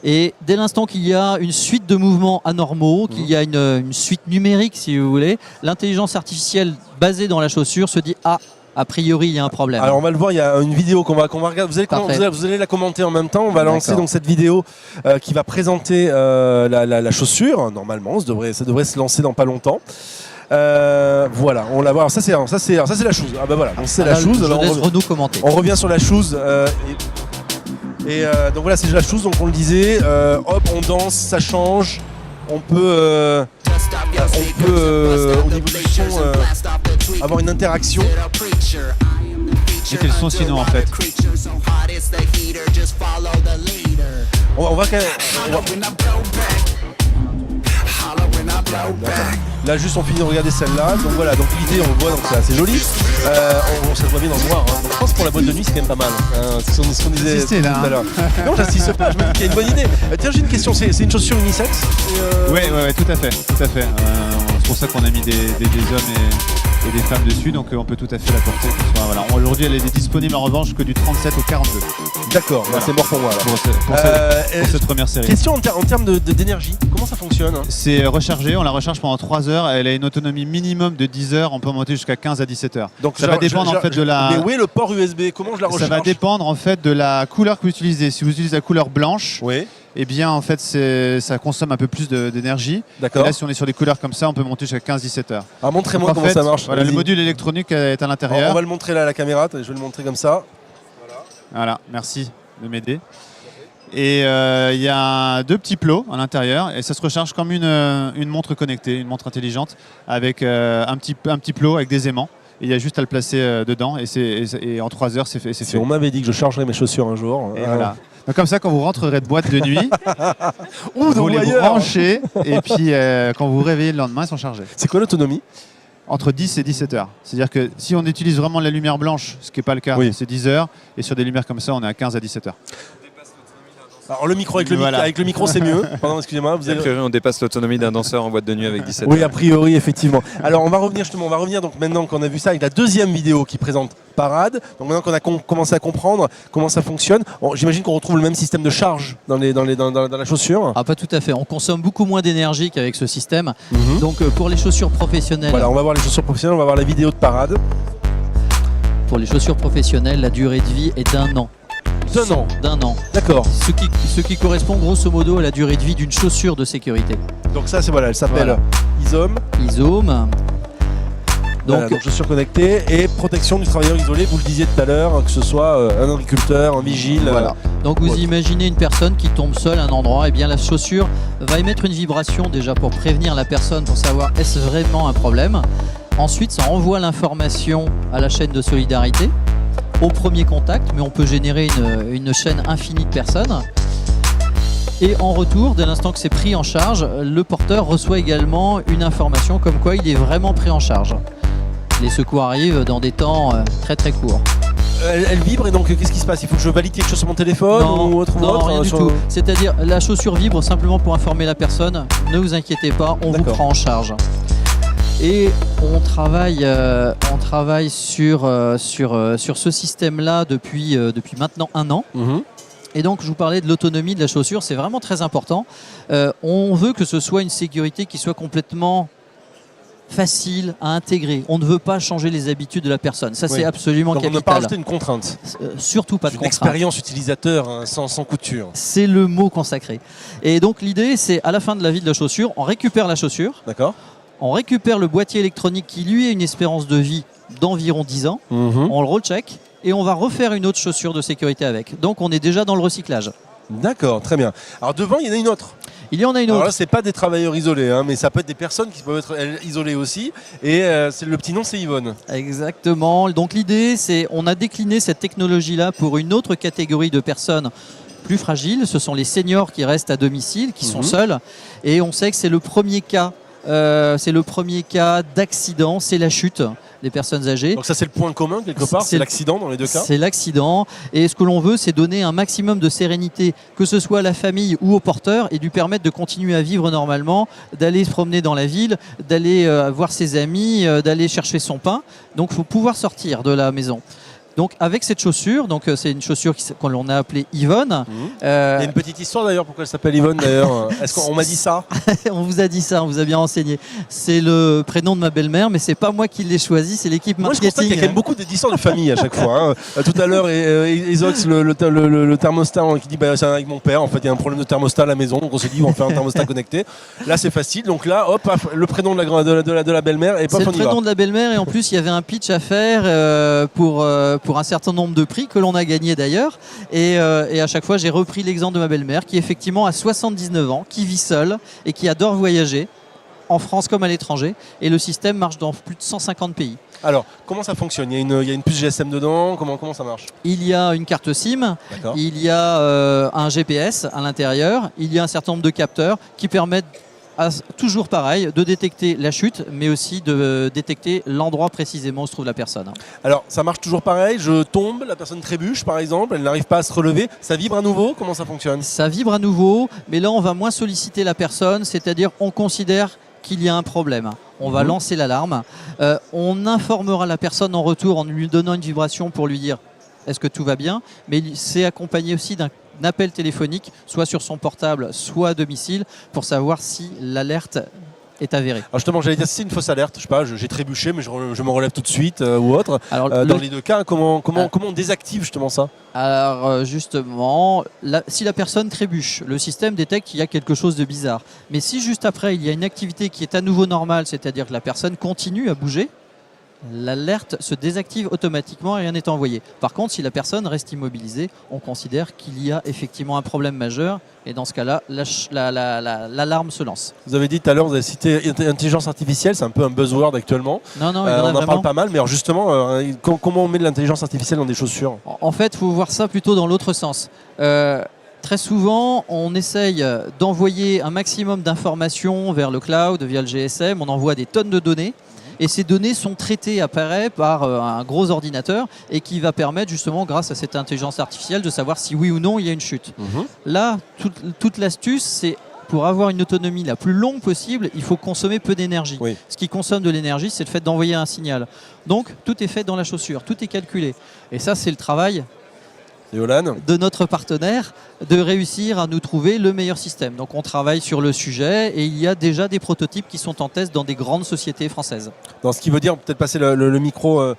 Et dès l'instant qu'il y a une suite de mouvements anormaux, qu'il y a une suite numérique, si vous voulez, l'intelligence artificielle basée dans la chaussure se dit « Ah, a priori, il y a un problème. »
Alors on va le voir, il y a une vidéo qu'on va regarder. Vous allez la commenter en même temps. On va lancer donc cette vidéo qui va présenter la chaussure. Normalement, ça devrait se lancer dans pas longtemps. Voilà, on la voit. Alors ça c'est la chose. Ah bah voilà, c'est la chose.
Je laisse Renaud commenter.
On revient sur la chose. Donc voilà, c'est la chose. Donc on le disait. Hop, on danse, ça change. On peut au niveau du son avoir une interaction.
Et quels sont sinon en fait?
On va quand même. Là juste on finit de regarder celle-là. Donc voilà, donc l'idée on le voit, donc c'est assez joli. Ça se voit bien dans le noir. Donc, je pense que pour la boîte de nuit c'est quand même pas mal. C'est ce qu'on disait tout à l'heure. Non, j'insiste pas, je me dis qu'il y a une bonne idée. Tiens, j'ai une question, c'est une chaussure unisexe?
Oui, tout à fait. C'est pour ça qu'on a mis des hommes et des femmes dessus, donc on peut tout à fait la porter. Voilà. Aujourd'hui elle est disponible en revanche que du 37 au 42.
D'accord, voilà. C'est mort pour moi.
Pour cette première série.
Question en termes d'énergie, comment ça fonctionne?
C'est rechargé, on la recharge pendant 3 heures, elle a une autonomie minimum de 10 heures, on peut monter jusqu'à 15 à 17 heures.
Donc
ça va dépendre en fait de la...
Mais où est le port USB? Comment je la recharge?
Ça va dépendre en fait de la couleur que vous utilisez. Si vous utilisez la couleur blanche, eh bien en fait ça consomme un peu plus d'énergie.
D'accord.
Là si on est sur des couleurs comme ça, on peut monter jusqu'à 15-17 heures.
Alors montrez-moi comment ça marche.
Voilà, le module électronique est à l'intérieur.
On va le montrer là à la caméra, je vais le montrer comme ça.
Voilà, merci de m'aider. Et il y a 2 petits plots à l'intérieur et ça se recharge comme une montre connectée, une montre intelligente avec un petit plot avec des aimants. Et il y a juste à le placer dedans et en 3 heures c'est fait.
Si on m'avait dit que je chargerais mes chaussures un jour.
Et voilà. Donc comme ça quand vous rentrerez de boîte de nuit, vous les branchez et puis quand vous vous réveillez le lendemain ils sont chargés.
C'est quoi l'autonomie?
Entre 10 et 17 heures. C'est-à-dire que si on utilise vraiment la lumière blanche, ce qui n'est pas le cas, c'est 10 heures. Et sur des lumières comme ça, on est à 15 à 17 heures.
Alors le micro avec le micro c'est mieux. Pardon, excusez-moi.
On dépasse l'autonomie d'un danseur en boîte de nuit avec 17 heures.
Oui, a priori, effectivement. Alors on va revenir donc maintenant qu'on a vu ça avec la deuxième vidéo qui présente Parade. Donc maintenant qu'on a commencé à comprendre comment ça fonctionne, j'imagine qu'on retrouve le même système de charge dans la chaussure.
Ah, pas tout à fait. On consomme beaucoup moins d'énergie qu'avec ce système. Donc pour les chaussures professionnelles.
Voilà, on va voir les chaussures professionnelles, on va voir la vidéo de Parade.
Pour les chaussures professionnelles, la durée de vie est d'1 an. D'un an.
D'accord.
Ce qui correspond grosso modo à la durée de vie d'une chaussure de sécurité.
Donc ça c'est elle s'appelle Isome. Donc chaussures connectées et protection du travailleur isolé, vous le disiez tout à l'heure, que ce soit un agriculteur, un vigile.
Voilà. Donc vous imaginez une personne qui tombe seule à un endroit, et bien la chaussure va émettre une vibration déjà pour prévenir la personne, pour savoir est-ce vraiment un problème. Ensuite ça envoie l'information à la chaîne de solidarité. Au premier contact, mais on peut générer une chaîne infinie de personnes. Et en retour, dès l'instant que c'est pris en charge, le porteur reçoit également une information comme quoi il est vraiment pris en charge. Les secours arrivent dans des temps très très courts.
Elle vibre et donc qu'est-ce qui se passe? Il faut que je valide quelque chose sur mon téléphone ou autre?
Non, rien du tout. C'est-à-dire la chaussure vibre simplement pour informer la personne. Ne vous inquiétez pas, on vous prend en charge. Et on travaille sur ce système-là depuis maintenant 1 an. Et donc je vous parlais de l'autonomie de la chaussure, c'est vraiment très important. On veut que ce soit une sécurité qui soit complètement facile à intégrer. On ne veut pas changer les habitudes de la personne. Ça, c'est absolument
Donc
capital.
on ne pas rajouter une contrainte.
Surtout pas de
Une
contrainte.
expérience utilisateur hein, sans couture.
C'est le mot consacré. Et donc l'idée, c'est à la fin de la vie de la chaussure, on récupère la chaussure.
D'accord.
On récupère le boîtier électronique qui lui a une espérance de vie d'environ 10 ans. On le recheck et on va refaire une autre chaussure de sécurité avec. Donc on est déjà dans le recyclage.
D'accord, très bien. Alors devant, il y en a une autre.
Il y en a une autre.
Alors là, c'est pas des travailleurs isolés, hein, mais ça peut être des personnes qui peuvent être isolées aussi. Et le petit nom, c'est Yvonne.
Exactement. Donc l'idée, c'est on a décliné cette technologie-là pour une autre catégorie de personnes plus fragiles. Ce sont les seniors qui restent à domicile, qui sont seuls. Et on sait que c'est le premier cas. D'accident, c'est la chute des personnes âgées.
Donc ça c'est le point commun quelque part, c'est l'accident dans les deux cas.
C'est l'accident et ce que l'on veut c'est donner un maximum de sérénité que ce soit à la famille ou au porteur et lui permettre de continuer à vivre normalement, d'aller se promener dans la ville, d'aller voir ses amis, d'aller chercher son pain. Donc il faut pouvoir sortir de la maison. Donc avec cette chaussure, donc c'est une chaussure qu'on l'on a appelée Yvonne.
Il y a une petite histoire d'ailleurs pourquoi elle s'appelle Yvonne d'ailleurs. Est-ce qu'on m'a dit ça?
On vous a dit ça, on vous a bien renseigné. C'est le prénom de ma belle-mère, mais c'est pas moi qui l'ai choisi, c'est l'équipe marketing.
Moi je constate qu'il y a quand même beaucoup d'histoires de famille à chaque fois. Hein. Tout à l'heure, Ezox, le thermostat qui dit c'est avec mon père. En fait, il y a un problème de thermostat à la maison, donc on s'est dit on va faire un thermostat connecté. Là c'est facile, donc là hop, le prénom de la belle-mère et paf,
c'est
on
le
y va.
prénom de la belle-mère et en plus il y avait un pitch à faire pour un certain nombre de prix que l'on a gagné d'ailleurs et à chaque fois j'ai repris l'exemple de ma belle-mère qui effectivement a 79 ans, qui vit seule et qui adore voyager en France comme à l'étranger et le système marche dans plus de 150 pays.
Alors, comment ça fonctionne? Il y a une puce GSM dedans, comment ça marche?
Il y a une carte SIM, il y a un GPS à l'intérieur, il y a un certain nombre de capteurs qui permettent toujours pareil, de détecter la chute, mais aussi de détecter l'endroit précisément où se trouve la personne.
Alors, ça marche toujours pareil, je tombe, la personne trébuche par exemple, elle n'arrive pas à se relever, ça vibre à nouveau, comment ça fonctionne?
Ça vibre à nouveau, mais là on va moins solliciter la personne, c'est-à-dire on considère qu'il y a un problème. On va lancer l'alarme, on informera la personne en retour en lui donnant une vibration pour lui dire est-ce que tout va bien, mais c'est accompagné aussi d'un appel téléphonique, soit sur son portable, soit à domicile, pour savoir si l'alerte est avérée.
Alors justement, j'allais dire, si c'est une fausse alerte, je sais pas, j'ai trébuché, mais je me relève tout de suite ou autre.
Alors,
dans les deux cas, comment on désactive justement ça?
Alors justement, si la personne trébuche, le système détecte qu'il y a quelque chose de bizarre. Mais si juste après, il y a une activité qui est à nouveau normale, c'est-à-dire que la personne continue à bouger, l'alerte se désactive automatiquement et rien n'est envoyé. Par contre, si la personne reste immobilisée, on considère qu'il y a effectivement un problème majeur et dans ce cas-là, l'alarme se lance.
Vous avez dit tout à l'heure, vous avez cité intelligence artificielle, c'est un peu un buzzword actuellement.
Non,
on en parle pas mal, mais alors justement, comment on met de l'intelligence artificielle dans des chaussures?
En fait, il faut voir ça plutôt dans l'autre sens. Très souvent, on essaye d'envoyer un maximum d'informations vers le cloud, via le GSM, on envoie des tonnes de données. Et ces données sont traitées après par un gros ordinateur et qui va permettre justement, grâce à cette intelligence artificielle, de savoir si oui ou non il y a une chute. Là, toute l'astuce, c'est pour avoir une autonomie la plus longue possible, il faut consommer peu d'énergie. Ce qui consomme de l'énergie, c'est le fait d'envoyer un signal. Donc, tout est fait dans la chaussure, tout est calculé. Et ça, c'est le travail de notre partenaire de réussir à nous trouver le meilleur système. Donc on travaille sur le sujet et il y a déjà des prototypes qui sont en test dans des grandes sociétés françaises.
Dans ce qui veut dire, peut-être passer le micro à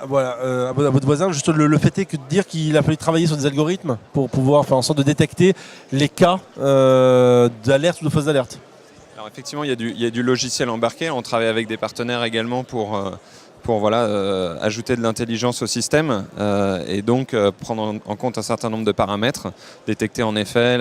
votre voisin, juste le fait est que de dire qu'il a fallu travailler sur des algorithmes pour pouvoir faire en sorte de détecter les cas d'alerte ou de fausse alerte.
Alors effectivement, il y a du logiciel embarqué, on travaille avec des partenaires également pour ajouter de l'intelligence au système et donc prendre en compte un certain nombre de paramètres, détecter en effet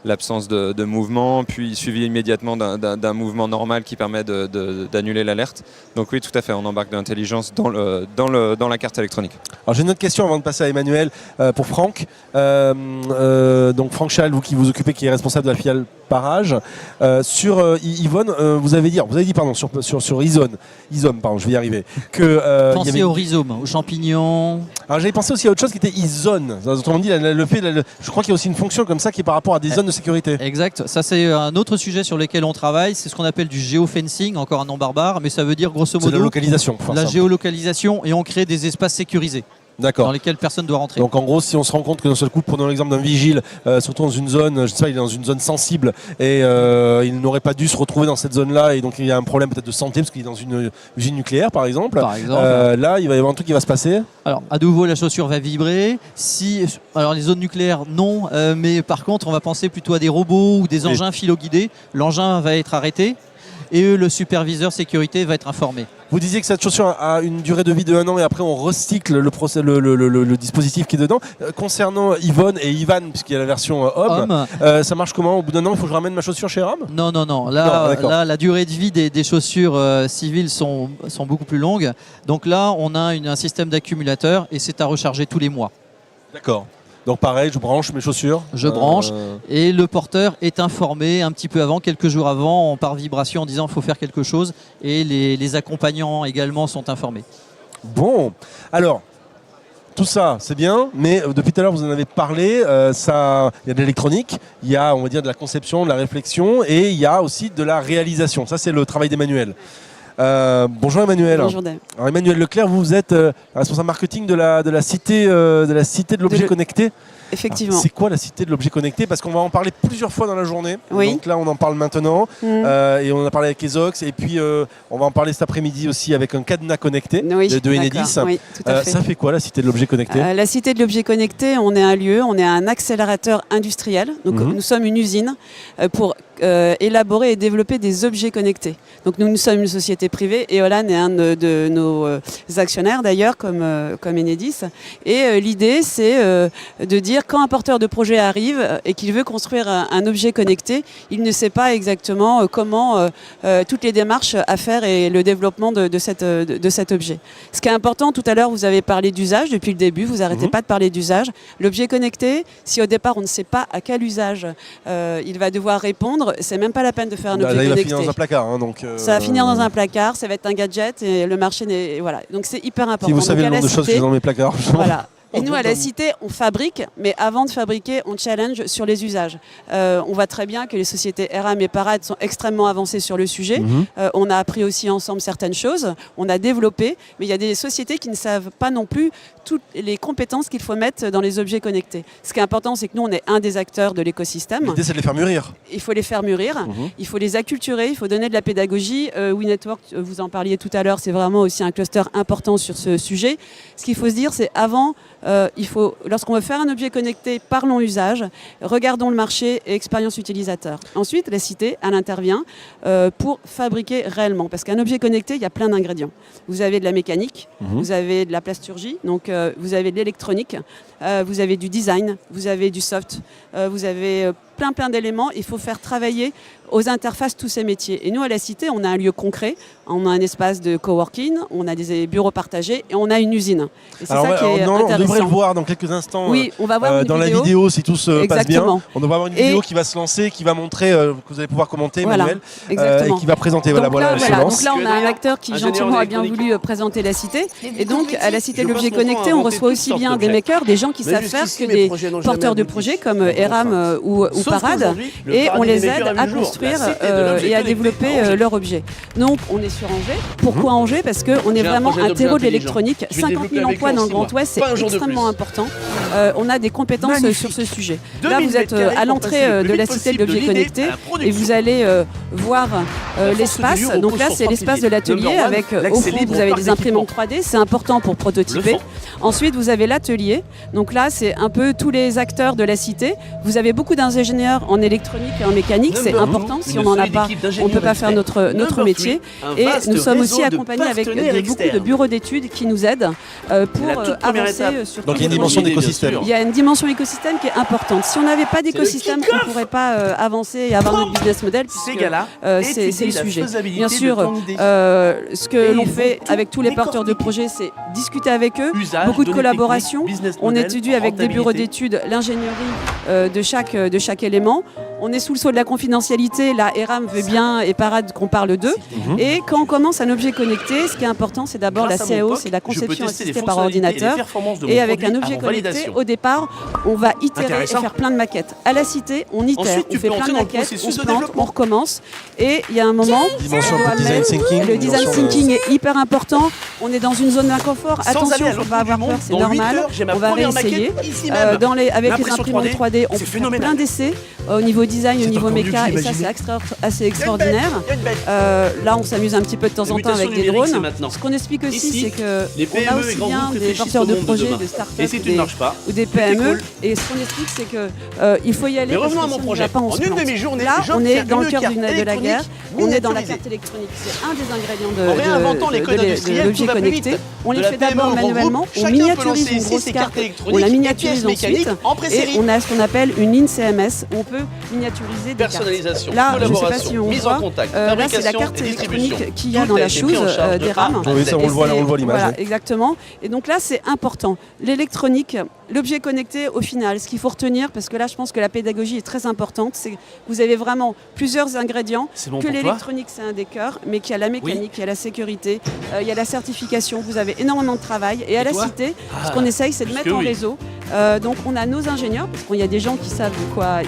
l'absence de mouvement, puis suivi immédiatement d'un mouvement normal qui permet d'annuler l'alerte. Donc oui, tout à fait, on embarque de l'intelligence dans la carte électronique.
Alors j'ai une autre question avant de passer à Emmanuel pour Franck. Donc Franck Chal, vous qui vous occupez, qui est responsable de la filiale Parage. Sur Yvonne, vous avez dit pardon, sur Izone, pardon, je vais y arriver.
Pensez au rhizome, aux champignons.
Alors j'avais pensé aussi à autre chose qui était Izone. Autrement dit, je crois qu'il y a aussi une fonction comme ça qui est par rapport à des zones de sécurité.
Exact, ça c'est un autre sujet sur lequel on travaille, c'est ce qu'on appelle du géofencing, encore un nom barbare, mais ça veut dire grosso modo
la localisation.
la géolocalisation et on crée des espaces sécurisés.
D'accord.
dans lesquels personne ne doit rentrer.
Donc en gros, si on se rend compte que d'un seul coup, prenons l'exemple d'un vigile, surtout dans une zone, je sais pas, il est dans une zone sensible et il n'aurait pas dû se retrouver dans cette zone-là et donc il y a un problème peut-être de santé parce qu'il est dans une usine nucléaire par exemple. Là, il va y avoir un truc qui va se passer.
Alors à nouveau, la chaussure va vibrer. Alors les zones nucléaires, non, mais par contre, on va penser plutôt à des robots ou des engins philo-guidés. L'engin va être arrêté. Et le superviseur sécurité va être informé.
Vous disiez que cette chaussure a une durée de vie de 1 an et après on recycle le dispositif qui est dedans. Concernant Yvonne et Ivan, puisqu'il y a la version homme, ça marche comment? Au bout d'un an, il faut que je ramène ma chaussure chez RAM?
Non. Là, la durée de vie des chaussures civiles sont beaucoup plus longues. Donc là, on a un système d'accumulateur et c'est à recharger tous les mois.
D'accord. Donc pareil, je branche mes chaussures.
Je branche et le porteur est informé un petit peu avant, quelques jours avant, par vibration en disant qu'il faut faire quelque chose et les accompagnants également sont informés.
Bon, alors tout ça c'est bien, mais depuis tout à l'heure vous en avez parlé, il y a de l'électronique, il y a on va dire de la conception, de la réflexion et il y a aussi de la réalisation. Ça c'est le travail d'Emmanuel. Bonjour Emmanuel.
Bonjour Dave.
Alors Emmanuel Leclerc, vous êtes responsable marketing de la cité de l'objet connecté.
Effectivement.
C'est quoi la cité de l'objet connecté? Parce qu'on va en parler plusieurs fois dans la journée.
Oui.
Donc là, on en parle maintenant. Et on en a parlé avec Ezox. Et puis, on va en parler cet après-midi aussi avec un cadenas connecté de Enedis.
Oui, tout à fait.
Ça fait quoi la cité de l'objet connecté?
La cité de l'objet connecté, on est un lieu, on est un accélérateur industriel. Donc nous sommes une usine pour élaborer et développer des objets connectés. Donc nous sommes une société privée et Olan est un de nos actionnaires d'ailleurs comme Enedis. Et l'idée c'est de dire quand un porteur de projet arrive et qu'il veut construire un objet connecté, il ne sait pas exactement comment toutes les démarches à faire et le développement de cet objet. Ce qui est important, tout à l'heure vous avez parlé d'usage depuis le début, vous n'arrêtez pas de parler d'usage. L'objet connecté, si au départ on ne sait pas à quel usage il va devoir répondre, c'est même pas la peine de faire un objet connecté.
Il va finir dans un placard.
Ça va finir dans un placard, ça va être un gadget et le marché n'est... Voilà. Donc c'est hyper important.
Si vous savez le nombre de choses que j'ai dans mes placards.
Voilà. Et nous, à la Cité, on fabrique, mais avant de fabriquer, on challenge sur les usages. On voit très bien que les sociétés RAM et Parade sont extrêmement avancées sur le sujet. On a appris aussi ensemble certaines choses, on a développé, mais il y a des sociétés qui ne savent pas non plus toutes les compétences qu'il faut mettre dans les objets connectés. Ce qui est important, c'est que nous, on est un des acteurs de l'écosystème.
L'idée, c'est de les faire mûrir.
Il faut les faire mûrir, il faut les acculturer, il faut donner de la pédagogie. WeNetwork, vous en parliez tout à l'heure, c'est vraiment aussi un cluster important sur ce sujet. Ce qu'il faut se dire, c'est avant... lorsqu'on veut faire un objet connecté, parlons usage, regardons le marché et expérience utilisateur. Ensuite, la Cité, elle intervient pour fabriquer réellement. Parce qu'un objet connecté, il y a plein d'ingrédients. Vous avez de la mécanique, vous avez de la plasturgie, donc vous avez de l'électronique, vous avez du design, vous avez du soft, vous avez plein d'éléments. Il faut faire travailler aux interfaces tous ces métiers. Et nous, à la Cité, on a un lieu concret, on a un espace de coworking, on a des bureaux partagés et on a une usine. Et c'est ça qui est intéressant.
On devrait le voir dans quelques instants.
Oui, on va voir
dans la vidéo, si tout se passe bien. On devrait avoir une vidéo
et
qui va se lancer, qui va montrer que vous allez pouvoir commenter, Emmanuel,
et
qui va présenter.
Donc là, on a un acteur qui gentiment a bien voulu présenter la Cité. Et donc, à la Cité de l'objet connecté, on reçoit aussi bien des makers, des gens qui savent faire que des porteurs de projets comme ERAM ou Parade. Et on les aide à construire et à développer leur objet. Donc on est sur Angers. Pourquoi Angers? Parce qu'on est vraiment un terreau de l'électronique. 50 000 emplois dans le Grand Ouest, c'est extrêmement important. On a des compétences sur ce sujet. Là, vous êtes à l'entrée de la Cité de l'objet connecté et vous allez voir l'espace. Donc là, c'est l'espace de l'atelier avec au fond, vous avez des imprimantes 3D. C'est important pour prototyper. Ensuite, vous avez l'atelier. Donc là, c'est un peu tous les acteurs de la Cité. Vous avez beaucoup d'ingénieurs en électronique et en mécanique, c'est important. Si on n'en a pas, on ne peut pas faire notre métier. Et nous sommes aussi accompagnés avec beaucoup de bureaux d'études qui nous aident pour avancer sur
Donc il y a une dimension d'écosystème.
Il y a une dimension écosystème qui est importante. Si on n'avait pas d'écosystème, on ne pourrait pas avancer et avoir notre business model, puisque c'est le sujet. Bien sûr, ce que l'on fait avec tous les porteurs de projets, c'est discuter avec eux, beaucoup de collaboration. On étudie avec des bureaux d'études l'ingénierie de chaque élément. on est sous le sceau de la confidentialité. Là, ERAM veut bien et Parade qu'on parle d'eux. Et quand on commence un objet connecté, ce qui est important, c'est d'abord la CAO, c'est la conception assistée par ordinateur. Et avec un objet connecté, au départ, on va itérer et faire plein de maquettes. À la Cité, on itère, on fait plein de maquettes, on se plante, on recommence. Et il y a un moment, le design thinking est hyper important. On est dans une zone d'inconfort. Attention, on va avoir peur, c'est normal. On va réessayer. Avec les imprimantes 3D, on fait plein d'essais au niveau design, au niveau méca, et ça c'est assez extraordinaire. Là, on s'amuse un petit peu de temps en temps avec des drones. Ce qu'on explique aussi, c'est qu'on a aussi bien des porteurs de projets, de start-up ou des PME. Et ce qu'on explique, c'est qu'il faut y aller.
Mais revenons à mon projet.
En une demi-journée, là, on est dans le cœur de la guerre. On est dans la carte électronique. C'est un des ingrédients de l'objet connecté. On les fait d'abord manuellement. On miniaturise une grosse carte. On la miniaturise ensuite. Et on a ce qu'on appelle une IN-CMS. On peut miniaturiser des cartes. Là, je ne sais pas si on voit. Là, c'est la carte électronique qu'il y a dans la chose d'ERAM.
Oui, ça, on le voit l'image.
Voilà, exactement. Et donc là, c'est important. L'électronique, l'objet connecté, au final, ce qu'il faut retenir, parce que là, je pense que la pédagogie est très importante, c'est que vous avez vraiment plusieurs ingrédients, que l'électronique, c'est un des cœurs, mais qu'il y a la mécanique, il y a la sécurité, il y a la certification, vous avez énormément de travail. Et à la Cité, ce qu'on essaye, c'est de mettre en réseau. Donc, on a nos ingénieurs, parce qu'il y a des gens qui savent de quoi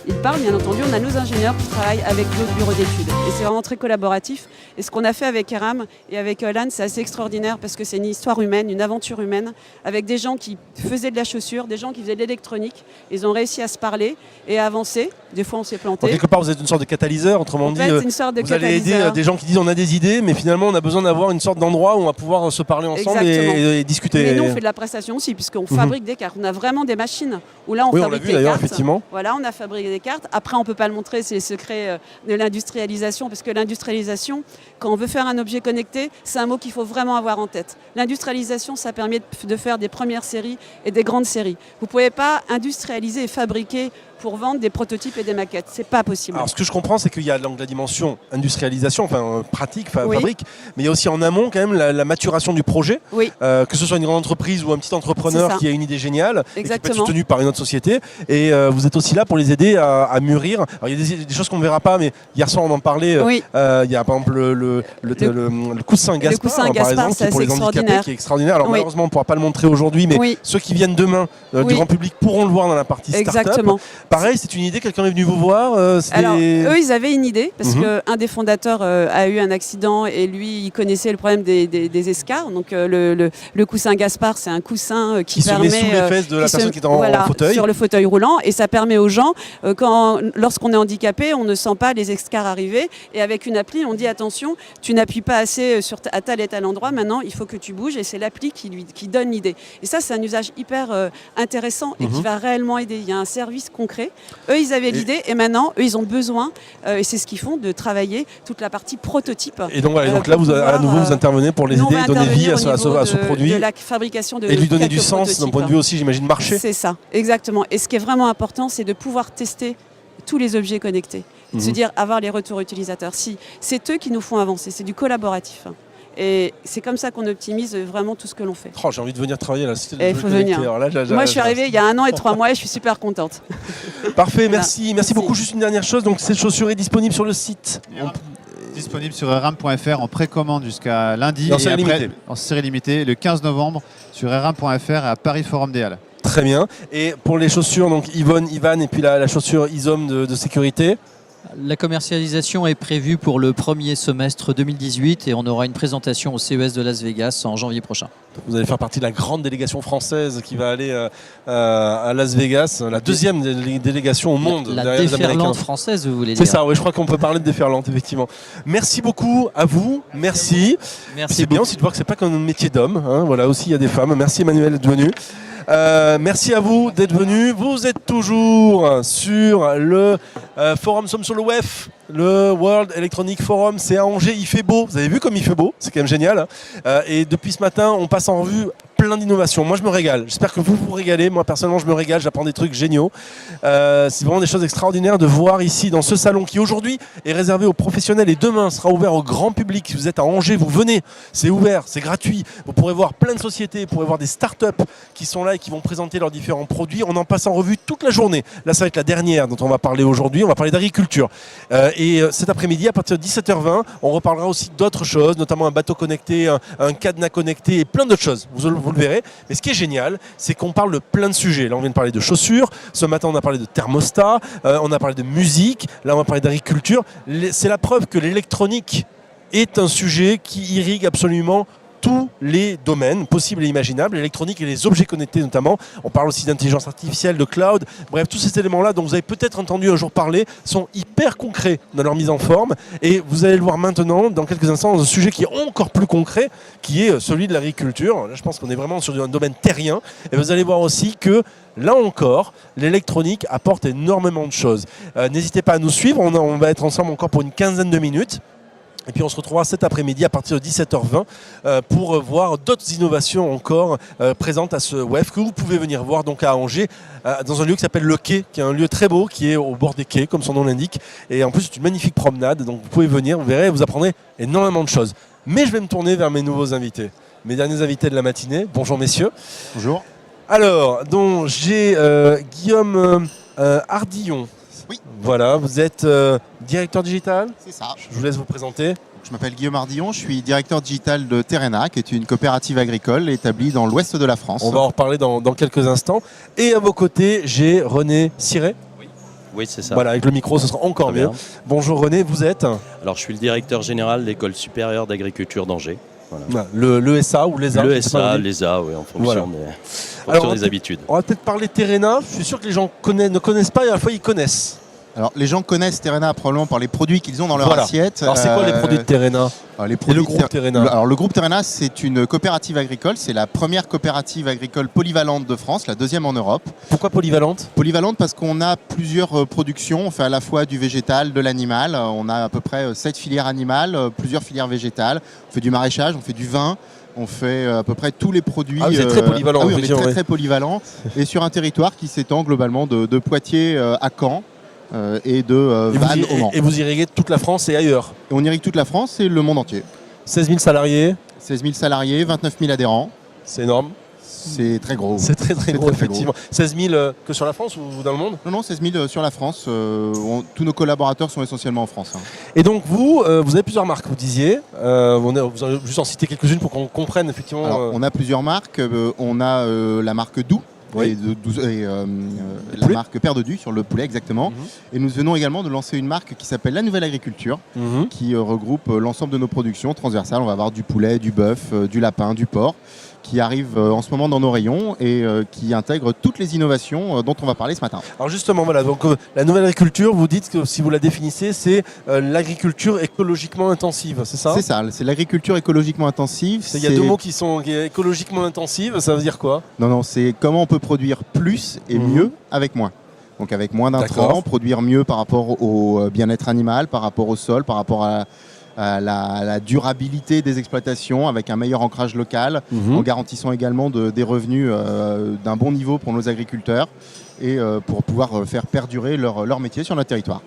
ils parlent, bien entendu. On a nos ingénieurs qui travaillent avec d'autres bureaux d'études. Et c'est vraiment très collaboratif. Et ce qu'on a fait avec ERAM et avec LAN, c'est assez extraordinaire, parce que c'est une histoire humaine, une aventure humaine, avec des gens qui faisaient de la chaussure, des gens qui faisaient de l'électronique. Ils ont réussi à se parler et à avancer. Des fois, on s'est planté.
Quelque part, vous êtes une sorte de catalyseur, autrement dit.
Une sorte de
vous allez aider des gens qui disent on a des idées, mais finalement, on a besoin d'avoir une sorte d'endroit où on va pouvoir se parler ensemble et discuter.
Mais nous, on fait de la prestation aussi, puisqu'on fabrique des cartes. On a vraiment des machines où là, on fabrique des cartes.
Effectivement.
Voilà, on a fabriqué des cartes. Après, on ne peut pas le montrer, c'est les secrets de l'industrialisation, parce que l'industrialisation, quand on veut faire un objet connecté, c'est un mot qu'il faut vraiment avoir en tête. L'industrialisation, ça permet de faire des premières séries et des grandes séries. Vous ne pouvez pas industrialiser et fabriquer pour vendre des prototypes et des maquettes. C'est pas possible.
Alors ce que je comprends, c'est qu'il y a donc la dimension industrialisation, pratique, fabrique, mais il y a aussi en amont quand même la maturation du projet.
Oui.
Que ce soit une grande entreprise ou un petit entrepreneur qui a une idée géniale et qui peut être soutenu par une autre société. Et vous êtes aussi là pour les aider à mûrir. Alors il y a des choses qu'on ne verra pas, mais hier soir on en parlait. Il y a par exemple le coussin Gaspard, par exemple, qui est pour les handicapés, qui est extraordinaire. Alors malheureusement on ne pourra pas le montrer aujourd'hui, mais ceux qui viennent demain du grand public pourront le voir dans la partie start-up. Pareil, c'est une idée, quelqu'un est venu vous voir
Alors, eux, ils avaient une idée, parce qu'un des fondateurs a eu un accident et lui, il connaissait le problème des escars. Donc, le coussin Gaspard, c'est un coussin qui permet...
se met sous les fesses de la personne qui est en fauteuil.
Sur le fauteuil roulant. Et ça permet aux gens, lorsqu'on est handicapé, on ne sent pas les escars arriver. Et avec une appli, on dit attention, tu n'appuies pas assez à tel et tel endroit. Maintenant, il faut que tu bouges. Et c'est l'appli qui donne l'idée. Et ça, c'est un usage hyper intéressant et qui va réellement aider. Il y a un service concret. Eux, ils avaient l'idée et maintenant, eux, ils ont besoin, et c'est ce qu'ils font, de travailler toute la partie prototype.
Et donc, voilà, donc là, à nouveau, vous intervenez pour les aider, donner vie à ce produit.
De la fabrication de
et lui donner du sens d'un point de vue aussi, j'imagine, marché.
C'est ça, exactement. Et ce qui est vraiment important, c'est de pouvoir tester tous les objets connectés. De se dire, avoir les retours utilisateurs. Si, c'est eux qui nous font avancer, c'est du collaboratif. Et c'est comme ça qu'on optimise vraiment tout ce que l'on fait.
J'ai envie de venir travailler à la Cité.
Il faut venir. Moi, je suis arrivée il y a 1 an et 3 mois et je suis super contente.
Parfait, merci beaucoup. Juste une dernière chose, donc cette chaussure est disponible sur le site.
Disponible sur eram.fr en précommande jusqu'à lundi.
En série limitée.
En série limitée, le 15 novembre sur eram.fr à Paris Forum des Halles.
Très bien. Et pour les chaussures, donc Yvonne, Ivan et puis la chaussure ISOM de sécurité.
La commercialisation est prévue pour le premier semestre 2018 et on aura une présentation au CES de Las Vegas en janvier prochain.
Vous allez faire partie de la grande délégation française qui va aller à Las Vegas, la deuxième délégation au monde.
La déferlante française, vous voulez dire?
C'est ça, oui, je crois qu'on peut parler de déferlante, effectivement. Merci beaucoup à vous, merci. C'est bien aussi de voir que c'est pas comme un métier d'homme, voilà, aussi il y a des femmes. Merci Emmanuel d'être venu. Merci à vous d'être venus. Vous êtes toujours sur le forum Somme sur le WEF, le World Electronic Forum. C'est à Angers, il fait beau. Vous avez vu comme il fait beau, c'est quand même génial. Et depuis ce matin, on passe en revue plein plein d'innovations. Moi, je me régale. J'espère que vous vous régalez. Moi, personnellement, je me régale. J'apprends des trucs géniaux. C'est vraiment des choses extraordinaires de voir ici, dans ce salon qui aujourd'hui est réservé aux professionnels et demain sera ouvert au grand public. Si vous êtes à Angers, vous venez. C'est ouvert, c'est gratuit. Vous pourrez voir plein de sociétés, vous pourrez voir des startups qui sont là et qui vont présenter leurs différents produits. On en passe en revue toute la journée. Là, ça va être la dernière dont on va parler aujourd'hui. On va parler d'agriculture. Et cet après-midi, à partir de 17h20, on reparlera aussi d'autres choses, notamment un bateau connecté, un cadenas connecté et plein d'autres choses. Vous le verrez. Mais ce qui est génial, c'est qu'on parle de plein de sujets. Là, on vient de parler de chaussures. Ce matin, on a parlé de thermostat. On a parlé de musique. Là, on va parler d'agriculture. C'est la preuve que l'électronique est un sujet qui irrigue absolument tous les domaines possibles et imaginables, l'électronique et les objets connectés notamment. On parle aussi d'intelligence artificielle, de cloud. Bref, tous ces éléments-là dont vous avez peut-être entendu un jour parler sont hyper concrets dans leur mise en forme. Et vous allez le voir maintenant, dans quelques instants, dans un sujet qui est encore plus concret, qui est celui de l'agriculture. Là, je pense qu'on est vraiment sur un domaine terrien. Et vous allez voir aussi que là encore, l'électronique apporte énormément de choses. N'hésitez pas à nous suivre. On va être ensemble encore pour une quinzaine de minutes. Et puis on se retrouvera cet après-midi à partir de 17h20 pour voir d'autres innovations encore présentes à ce WEF que vous pouvez venir voir donc à Angers dans un lieu qui s'appelle Le Quai, qui est un lieu très beau, qui est au bord des quais comme son nom l'indique. Et en plus c'est une magnifique promenade, donc vous pouvez venir, vous verrez, vous apprendrez énormément de choses. Mais je vais me tourner vers mes nouveaux invités, mes derniers invités de la matinée. Bonjour messieurs.
Bonjour.
Alors, donc j'ai Guillaume Hardillon.
Oui.
Voilà, vous êtes directeur digital.
C'est ça.
Je vous laisse vous présenter.
Je m'appelle Guillaume Hardillon, je suis directeur digital de Terrena, qui est une coopérative agricole établie dans l'ouest de la France.
On va en reparler dans quelques instants. Et à vos côtés, j'ai René Siret.
Oui, c'est ça.
Voilà, avec le micro, ce sera encore mieux. Bonjour René, vous êtes
Alors, je suis le directeur général de l'École supérieure d'agriculture d'Angers. Voilà.
L'ESA ou l'ESA
L'ESA, oui, en fonction des habitudes.
On va peut-être parler Terrena. Je suis sûr que les gens ne connaissent pas et à la fois ils connaissent.
Alors les gens connaissent Terrena probablement par les produits qu'ils ont dans leur assiette.
Alors c'est quoi les produits de Terrena
le groupe Terrena. Alors le groupe Terrena, c'est une coopérative agricole. C'est la première coopérative agricole polyvalente de France, la deuxième en Europe.
Pourquoi polyvalente ?
Polyvalente parce qu'on a plusieurs productions. On fait à la fois du végétal, de l'animal. On a à peu près 7 filières animales, plusieurs filières végétales. On fait du maraîchage, on fait du vin. On fait à peu près tous les produits.
Ah, vous êtes très polyvalent.
Ah oui, on est très polyvalent. Et sur un territoire qui s'étend globalement de Poitiers à Caen. Et de Vannes au Mans.
Et vous irriguez toute la France et ailleurs.
Et on irrigue toute la France et le monde entier.
16 000 salariés.
16 000 salariés, 29 000 adhérents.
C'est énorme.
C'est très gros.
C'est très gros, effectivement. 16 000 que sur la France ou dans le monde ?
Non, 16 000 sur la France. Tous nos collaborateurs sont essentiellement en France.
Et donc vous avez plusieurs marques, vous disiez. Vous allez juste en citer quelques-unes pour qu'on comprenne effectivement.
Alors, on a plusieurs marques. On a la marque Doux. Oui. La marque Père de Du sur le poulet exactement. Et nous venons également de lancer une marque qui s'appelle La Nouvelle Agriculture, qui regroupe l'ensemble de nos productions transversales. On va avoir du poulet, du bœuf, du lapin, du porc, qui arrive en ce moment dans nos rayons et qui intègre toutes les innovations dont on va parler ce matin.
Alors justement, voilà, donc la nouvelle agriculture, vous dites que si vous la définissez, c'est l'agriculture écologiquement intensive, c'est ça ?
C'est ça, c'est l'agriculture écologiquement intensive.
Il y a deux mots qui sont écologiquement intensives, ça veut dire quoi ?
Non, c'est comment on peut produire plus et mieux avec moins. Donc avec moins d'intrants, produire mieux par rapport au bien-être animal, par rapport au sol, par rapport à la durabilité des exploitations avec un meilleur ancrage local, en garantissant également des revenus d'un bon niveau pour nos agriculteurs et pour pouvoir faire perdurer leur métier sur notre territoire.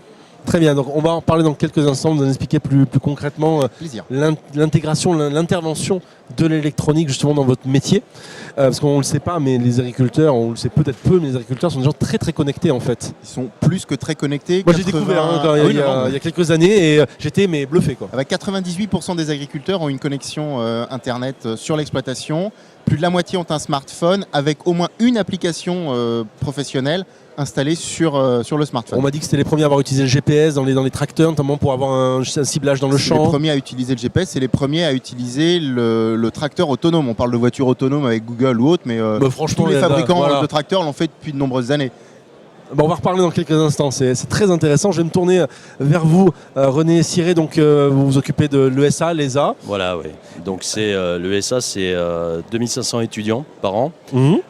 Très bien, donc on va en parler dans quelques instants, vous allez expliquer plus concrètement l'intégration, l'intervention de l'électronique justement dans votre métier. Parce qu'on ne le sait pas, mais les agriculteurs, on le sait peut-être peu, mais les agriculteurs sont des gens très très connectés en fait.
Ils sont plus que très connectés.
Moi j'ai découvert il y a quelques années et j'étais bluffé quoi.
Avec 98% des agriculteurs ont une connexion internet sur l'exploitation. Plus de la moitié ont un smartphone avec au moins une application professionnelle installée sur le smartphone.
On m'a dit que c'était les premiers à avoir utilisé le GPS dans les tracteurs, notamment pour avoir un ciblage dans le champ.
Les premiers à utiliser le GPS, c'est les premiers à utiliser le tracteur autonome. On parle de voitures autonomes avec Google ou autre, mais
franchement,
tous les fabricants de tracteurs l'ont fait depuis de nombreuses années.
Bon, on va reparler dans quelques instants, c'est très intéressant. Je vais me tourner vers vous, René Siret, donc vous vous occupez de l'ESA, l'ESA.
Voilà, oui. Donc l'ESA, c'est 2500 étudiants par an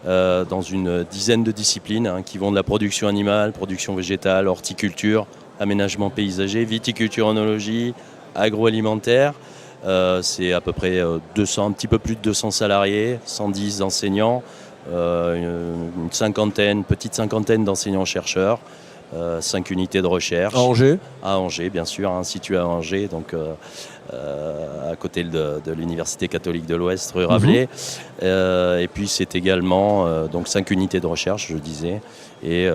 dans une dizaine de disciplines qui vont de la production animale, production végétale, horticulture, aménagement paysager, viticulture, œnologie, agroalimentaire. C'est à peu près 200, un petit peu plus de 200 salariés, 110 enseignants, une petite cinquantaine d'enseignants-chercheurs, 5 unités de recherche.
À Angers ?
À Angers, bien sûr, situé à Angers, donc à côté de l'Université catholique de l'Ouest, rue Rabelais. Et puis c'est également donc 5 unités de recherche, je disais, et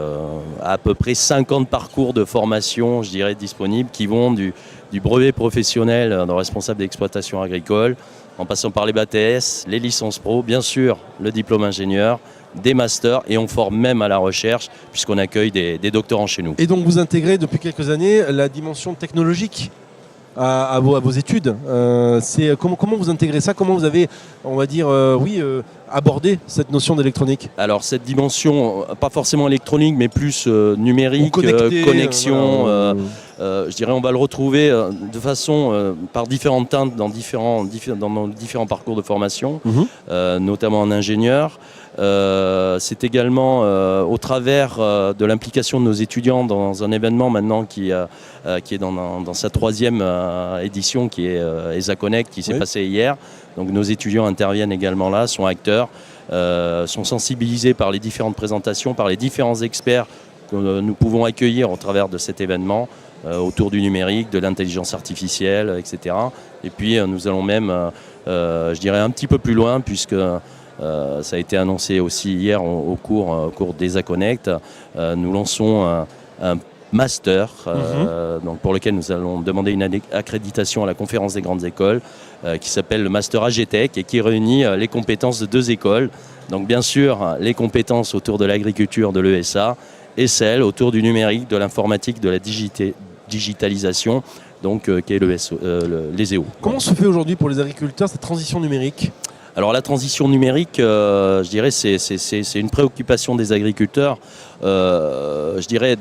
à peu près 50 parcours de formation, je dirais, disponibles, qui vont du brevet professionnel de responsable d'exploitation agricole, en passant par les BTS, les licences pro, bien sûr le diplôme ingénieur, des masters, et on forme même à la recherche puisqu'on accueille des doctorants chez nous.
Et donc vous intégrez depuis quelques années la dimension technologique à vos études. Comment vous intégrez ça? Comment vous avez, on va dire, abordé cette notion d'électronique?
Alors cette dimension, pas forcément électronique, mais plus numérique, connexion. Je dirais, on va le retrouver de façon par différentes teintes dans nos différents parcours de formation, notamment en ingénieur. C'est également au travers de l'implication de nos étudiants dans un événement maintenant qui est dans sa 3e édition, qui est ESA Connect, qui s'est passé hier. Donc nos étudiants interviennent également là, sont acteurs, sont sensibilisés par les différentes présentations, par les différents experts que nous pouvons accueillir au travers de cet événement, autour du numérique, de l'intelligence artificielle, etc. Et puis nous allons même, je dirais, un petit peu plus loin, puisque ça a été annoncé aussi hier au cours d'ESA Connect. Nous lançons un master donc pour lequel nous allons demander une accréditation à la conférence des grandes écoles qui s'appelle le Master AGTech et qui réunit les compétences de 2 écoles. Donc bien sûr les compétences autour de l'agriculture de l'ESA et celles autour du numérique, de l'informatique, de la digitalisation, donc qui est l'ESEO.
Comment se fait aujourd'hui pour les agriculteurs cette transition numérique ?
Alors la transition numérique, je dirais, c'est une préoccupation des agriculteurs. Je dirais,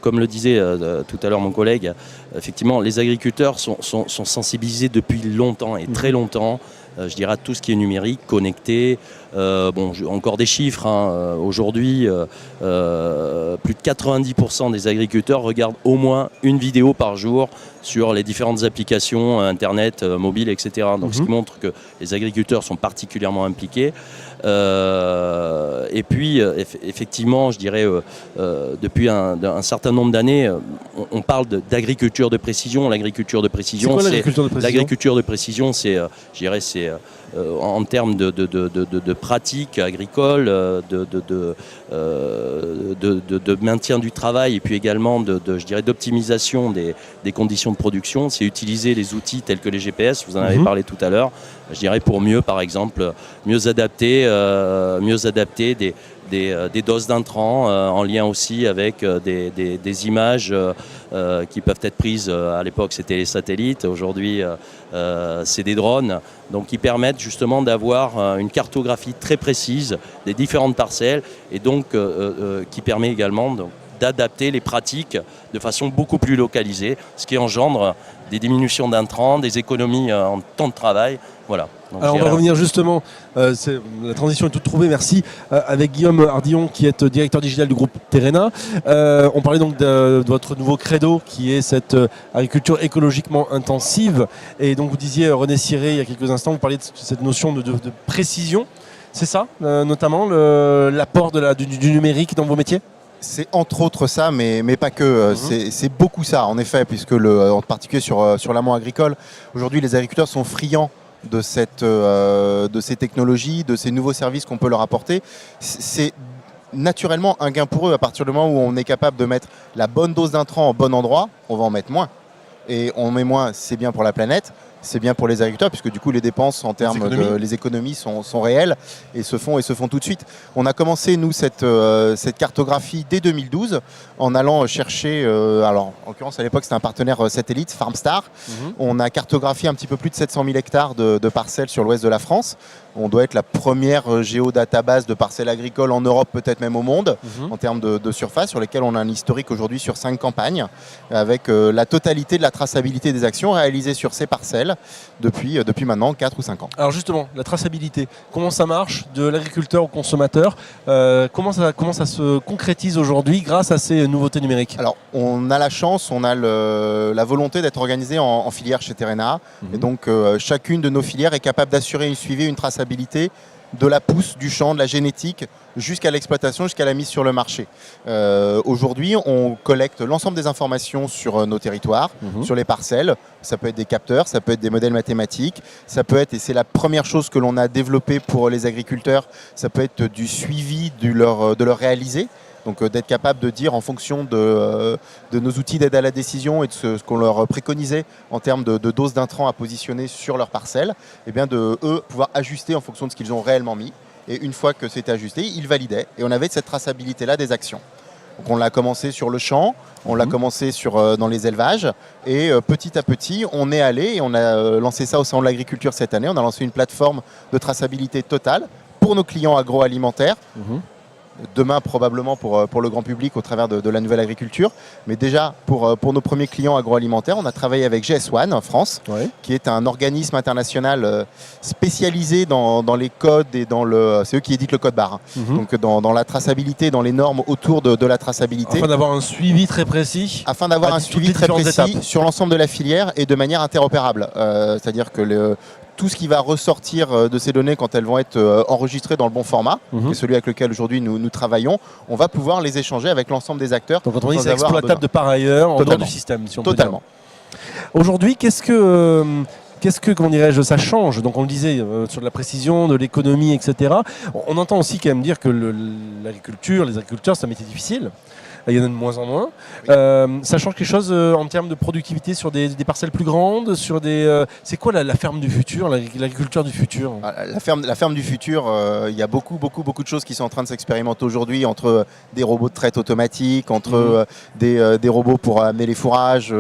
comme le disait tout à l'heure mon collègue, effectivement, les agriculteurs sont sensibilisés depuis longtemps et très longtemps. Je dirais à tout ce qui est numérique, connecté. Encore des chiffres. Aujourd'hui, plus de 90% des agriculteurs regardent au moins une vidéo par jour sur les différentes applications, Internet, mobile, etc. Donc, ce qui montre que les agriculteurs sont particulièrement impliqués. Et puis, effectivement, je dirais, depuis un certain nombre d'années, on parle d'agriculture de précision. L'agriculture de précision,
c'est quoi l'agriculture de précision ?
L'agriculture de précision, c'est en termes de pratiques agricoles, de maintien du travail et puis également je dirais, d'optimisation des conditions de production. C'est utiliser les outils tels que les GPS, vous en avez parlé tout à l'heure, je dirais pour par exemple, mieux adapter des doses d'intrants en lien aussi avec des images qui peuvent être prises. À l'époque, c'était les satellites. Aujourd'hui, c'est des drones. Donc, qui permettent justement d'avoir une cartographie très précise des différentes parcelles et donc qui permet également d'adapter les pratiques de façon beaucoup plus localisée, ce qui engendre des diminutions d'intrants, des économies en temps de travail. Voilà. Donc,
alors on va revenir justement, la transition est toute trouvée, merci, avec Guillaume Hardillon qui est directeur digital du groupe Terrena. On parlait donc de votre nouveau credo qui est cette agriculture écologiquement intensive. Et donc vous disiez, René Ciré, il y a quelques instants, vous parliez de cette notion de précision. C'est ça, notamment l'apport du numérique dans vos métiers ?
C'est entre autres ça, mais pas que. C'est beaucoup ça, en effet, puisque en particulier sur l'amont agricole, aujourd'hui les agriculteurs sont friands de ces technologies, de ces nouveaux services qu'on peut leur apporter. C'est naturellement un gain pour eux. À partir du moment où on est capable de mettre la bonne dose d'intrants au bon endroit, on va en mettre moins. Et on met moins, c'est bien pour la planète, c'est bien pour les agriculteurs, puisque du coup les dépenses en termes les économies sont réelles et se font tout de suite. On a commencé nous cette cartographie dès 2012 en allant chercher, alors en l'occurrence à l'époque c'était un partenaire satellite, Farmstar. On a cartographié un petit peu plus de 700 000 hectares de parcelles sur l'ouest de la France. On doit être la première géodatabase de parcelles agricoles en Europe, peut-être même au monde, en termes de surface, sur lesquelles on a un historique aujourd'hui sur 5 campagnes, avec la totalité de la traçabilité des actions réalisées sur ces parcelles, parcelles depuis maintenant 4 ou 5 ans.
Alors justement, la traçabilité, comment ça marche de l'agriculteur au consommateur, comment ça se concrétise aujourd'hui grâce à ces nouveautés numériques?
Alors on a la chance, on a la volonté d'être organisé en filière chez Terrena, et donc chacune de nos filières est capable d'assurer un suivi, une traçabilité de la pousse, du champ, de la génétique, jusqu'à l'exploitation, jusqu'à la mise sur le marché. Aujourd'hui, on collecte l'ensemble des informations sur nos territoires, sur les parcelles. Ça peut être des capteurs, ça peut être des modèles mathématiques, ça peut être, et c'est la première chose que l'on a développée pour les agriculteurs, ça peut être du suivi de leur réalisé. Donc d'être capable de dire en fonction de nos outils d'aide à la décision et de ce qu'on leur préconisait en termes de dose d'intrants à positionner sur leur parcelle, et bien de eux pouvoir ajuster en fonction de ce qu'ils ont réellement mis. Et une fois que c'était ajusté, ils validaient et on avait cette traçabilité-là des actions. Donc on l'a commencé sur le champ, on l'a commencé dans les élevages et petit à petit on est allé et on a lancé ça au sein de l'agriculture cette année. On a lancé une plateforme de traçabilité totale pour nos clients agroalimentaires. Demain probablement pour le grand public au travers de la nouvelle agriculture. Mais déjà pour nos premiers clients agroalimentaires, on a travaillé avec GS1 en France, qui est un organisme international spécialisé dans les codes et c'est eux qui éditent le code barre. Donc dans la traçabilité, dans les normes autour de la traçabilité.
Afin d'avoir un suivi très précis.
Afin d'avoir un suivi très précis sur l'ensemble de la filière et de manière interopérable. C'est-à-dire que tout ce qui va ressortir de ces données quand elles vont être enregistrées dans le bon format, qui est celui avec lequel aujourd'hui nous travaillons, on va pouvoir les échanger avec l'ensemble des acteurs.
Donc quand on dit c'est exploitable de par ailleurs, en dehors du système, si on peut dire. Aujourd'hui, qu'est-ce que comment dirais-je, ça change? Donc on le disait sur de la précision, de l'économie, etc. On entend aussi quand même dire que l'agriculture, les agriculteurs, c'est un métier difficile. Il y en a de moins en moins. Ça change quelque chose en termes de productivité sur des parcelles plus grandes, sur c'est quoi la ferme du futur, l'agriculture du futur?
La ferme du futur, il y a beaucoup de choses qui sont en train de s'expérimenter aujourd'hui, entre des robots de traite automatique, entre des robots pour amener les fourrages,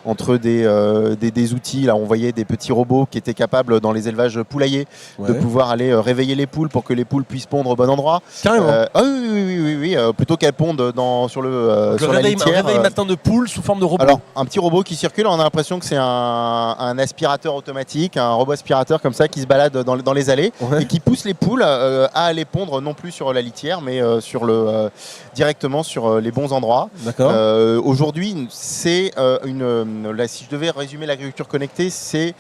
entre des outils. Là, on voyait des petits robots qui étaient capables dans les élevages poulaillers de pouvoir aller réveiller les poules pour que les poules puissent pondre au bon endroit.
Carrément.
Oui, plutôt qu'elles pondent sur la litière.
Un réveil matin de poule sous forme de robot.
Alors, un petit robot qui circule, on a l'impression que c'est un aspirateur automatique, un robot aspirateur comme ça qui se balade dans les allées et qui pousse les poules à aller pondre non plus sur la litière, mais directement sur les bons endroits. Aujourd'hui, c'est si je devais résumer l'agriculture connectée, c'est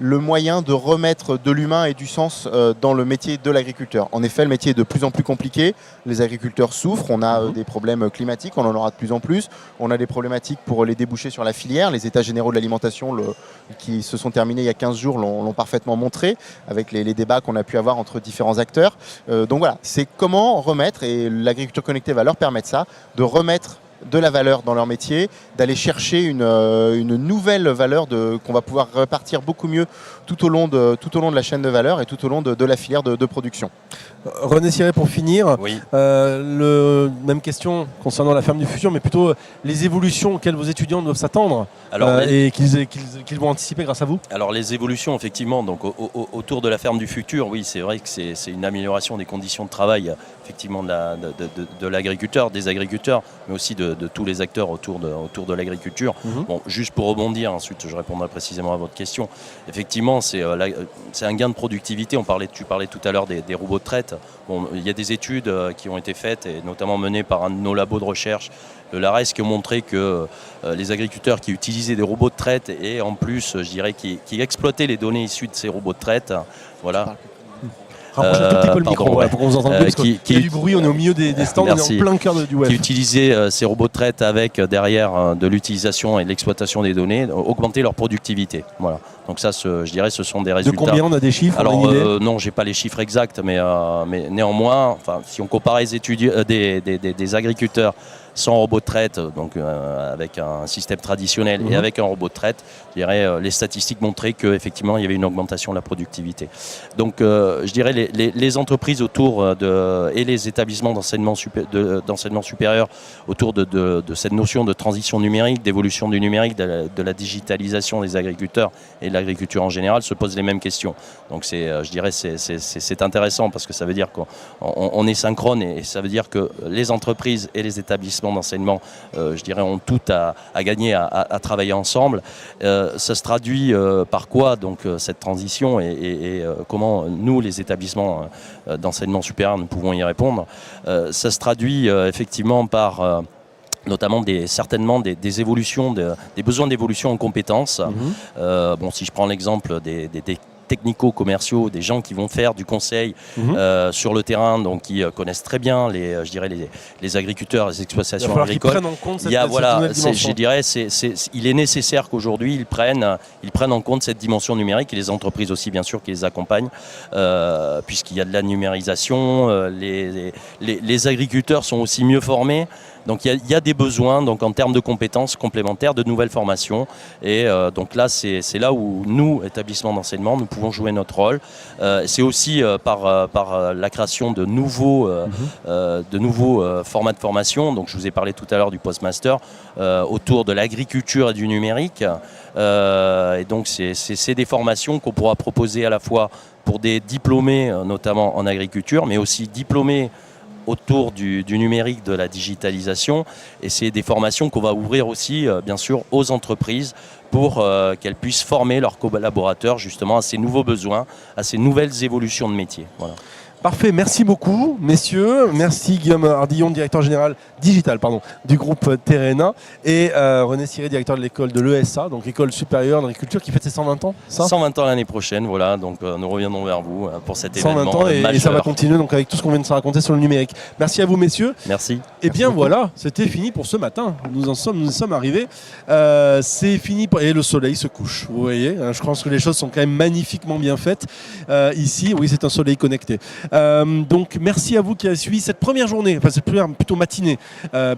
le moyen de remettre de l'humain et du sens dans le métier de l'agriculteur. En effet, le métier est de plus en plus compliqué. Les agriculteurs souffrent. On a des problèmes climatiques, on en aura de plus en plus. On a des problématiques pour les débouchés sur la filière. Les états généraux de l'alimentation qui se sont terminés il y a 15 jours l'ont parfaitement montré, avec les débats qu'on a pu avoir entre différents acteurs. Donc voilà, c'est comment remettre, et l'agriculture connectée va leur permettre ça, de remettre de la valeur dans leur métier, d'aller chercher une nouvelle valeur qu'on va pouvoir répartir beaucoup mieux tout au long de la chaîne de valeur et tout au long de la filière de production.
René Siré, pour finir, même question concernant la ferme du futur, mais plutôt les évolutions auxquelles vos étudiants doivent s'attendre et qu'ils vont anticiper grâce à vous.
Alors les évolutions, effectivement, donc autour de la ferme du futur, oui, c'est vrai que c'est une amélioration des conditions de travail, effectivement, de l'agriculteur, des agriculteurs, mais aussi de tous les acteurs autour de l'agriculture. Bon, juste pour rebondir, ensuite je répondrai précisément à votre question. Effectivement, c'est un gain de productivité. Tu parlais tout à l'heure des robots de traite. Bon, il y a des études qui ont été faites, et notamment menées par un de nos labos de recherche, le LARES, qui ont montré que les agriculteurs qui utilisaient des robots de traite et en plus, je dirais, qui exploitaient les données issues de ces robots de traite, voilà.
Rapprochez un tout petit peu le micro pour qu'on vous entende bien, parce qu'il y a du bruit, on est au milieu des stands, on est en plein cœur du web.
Qui utilisaient ces robots de traite avec derrière de l'utilisation et de l'exploitation des données, augmenter leur productivité. Voilà. Donc ça, je dirais, ce sont des résultats.
De combien on a des chiffres?
Alors non, j'ai pas les chiffres exacts, mais néanmoins, si on compare des agriculteurs sans robot de traite, donc avec un système traditionnel et avec un robot de traite, je dirais, les statistiques montraient qu'effectivement il y avait une augmentation de la productivité. Donc je dirais les entreprises autour et les établissements d'enseignement supérieur autour de cette notion de transition numérique, d'évolution du numérique, de la digitalisation des agriculteurs et de l'agriculture en général se posent les mêmes questions. Donc je dirais c'est intéressant parce que ça veut dire qu'on est synchrone et ça veut dire que les entreprises et les établissements d'enseignement, je dirais, ont tout à gagner à travailler ensemble. Ça se traduit par quoi donc cette transition et comment nous, les établissements d'enseignement supérieur, nous pouvons y répondre. Ça se traduit effectivement par notamment certainement des évolutions, des besoins d'évolution en compétences. Bon, si je prends l'exemple des technico-commerciaux, des gens qui vont faire du conseil sur le terrain, donc qui connaissent très bien les agriculteurs, les exploitations agricoles. Il est nécessaire qu'aujourd'hui ils prennent en compte cette dimension numérique et les entreprises aussi bien sûr qui les accompagnent, puisqu'il y a de la numérisation, les agriculteurs sont aussi mieux formés. Donc il y a des besoins donc, en termes de compétences complémentaires, de nouvelles formations. Et donc là, c'est là où nous, établissements d'enseignement, nous pouvons jouer notre rôle. C'est aussi par la création de nouveaux formats de formation. Donc je vous ai parlé tout à l'heure du postmaster autour de l'agriculture et du numérique. Et donc c'est des formations qu'on pourra proposer à la fois pour des diplômés, notamment en agriculture, mais aussi diplômés autour du numérique, de la digitalisation. Et c'est des formations qu'on va ouvrir aussi, bien sûr, aux entreprises pour qu'elles puissent former leurs collaborateurs justement à ces nouveaux besoins, à ces nouvelles évolutions de métier. Voilà.
Parfait, merci beaucoup messieurs, merci Guillaume Ardillon, directeur général digital du groupe Terrena, et René Siré, directeur de l'école de l'ESA, donc école supérieure d'agriculture qui fête ses 120 ans.
120 ans l'année prochaine, voilà, donc nous reviendrons vers vous pour cet événement
120 ans et ça va continuer donc avec tout ce qu'on vient de se raconter sur le numérique. Merci à vous messieurs.
Merci.
Et bien voilà, c'était fini pour ce matin, nous sommes arrivés, c'est fini et le soleil se couche, vous voyez, je pense que les choses sont quand même magnifiquement bien faites ici, oui c'est un soleil connecté. Donc merci à vous qui avez suivi cette première journée, enfin c'est plutôt matinée,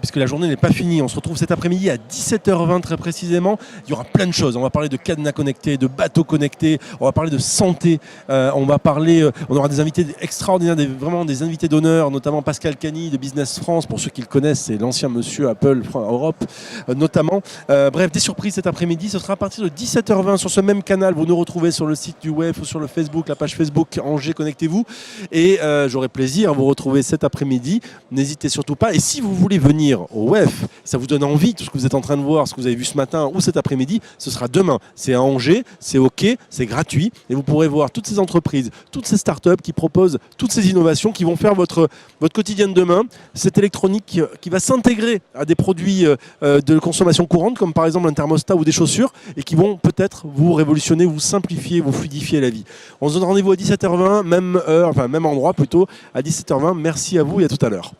puisque la journée n'est pas finie. On se retrouve cet après-midi à 17h20 très précisément. Il y aura plein de choses. On va parler de cadenas connectés, de bateaux connectés, on va parler de santé, on aura des invités extraordinaires, vraiment des invités d'honneur, notamment Pascal Cagny de Business France, pour ceux qui le connaissent, c'est l'ancien monsieur Apple Europe notamment. Bref, des surprises cet après-midi, ce sera à partir de 17h20 sur ce même canal. Vous nous retrouvez sur le site du WEF ou sur le Facebook, la page Facebook Angers Connectez-vous. Et j'aurai plaisir à vous retrouver cet après-midi. N'hésitez surtout pas. Et si vous voulez venir au WEF, ça vous donne envie, tout ce que vous êtes en train de voir, ce que vous avez vu ce matin ou cet après-midi, ce sera demain. C'est à Angers, c'est OK, c'est gratuit. Et vous pourrez voir toutes ces entreprises, toutes ces startups qui proposent toutes ces innovations qui vont faire votre quotidien de demain. Cette électronique qui va s'intégrer à des produits de consommation courante, comme par exemple un thermostat ou des chaussures, et qui vont peut-être vous révolutionner, vous simplifier, vous fluidifier la vie. On se donne rendez-vous à 17h20, même heure, enfin même endroit plutôt, à 17h20. Merci à vous et à tout à l'heure.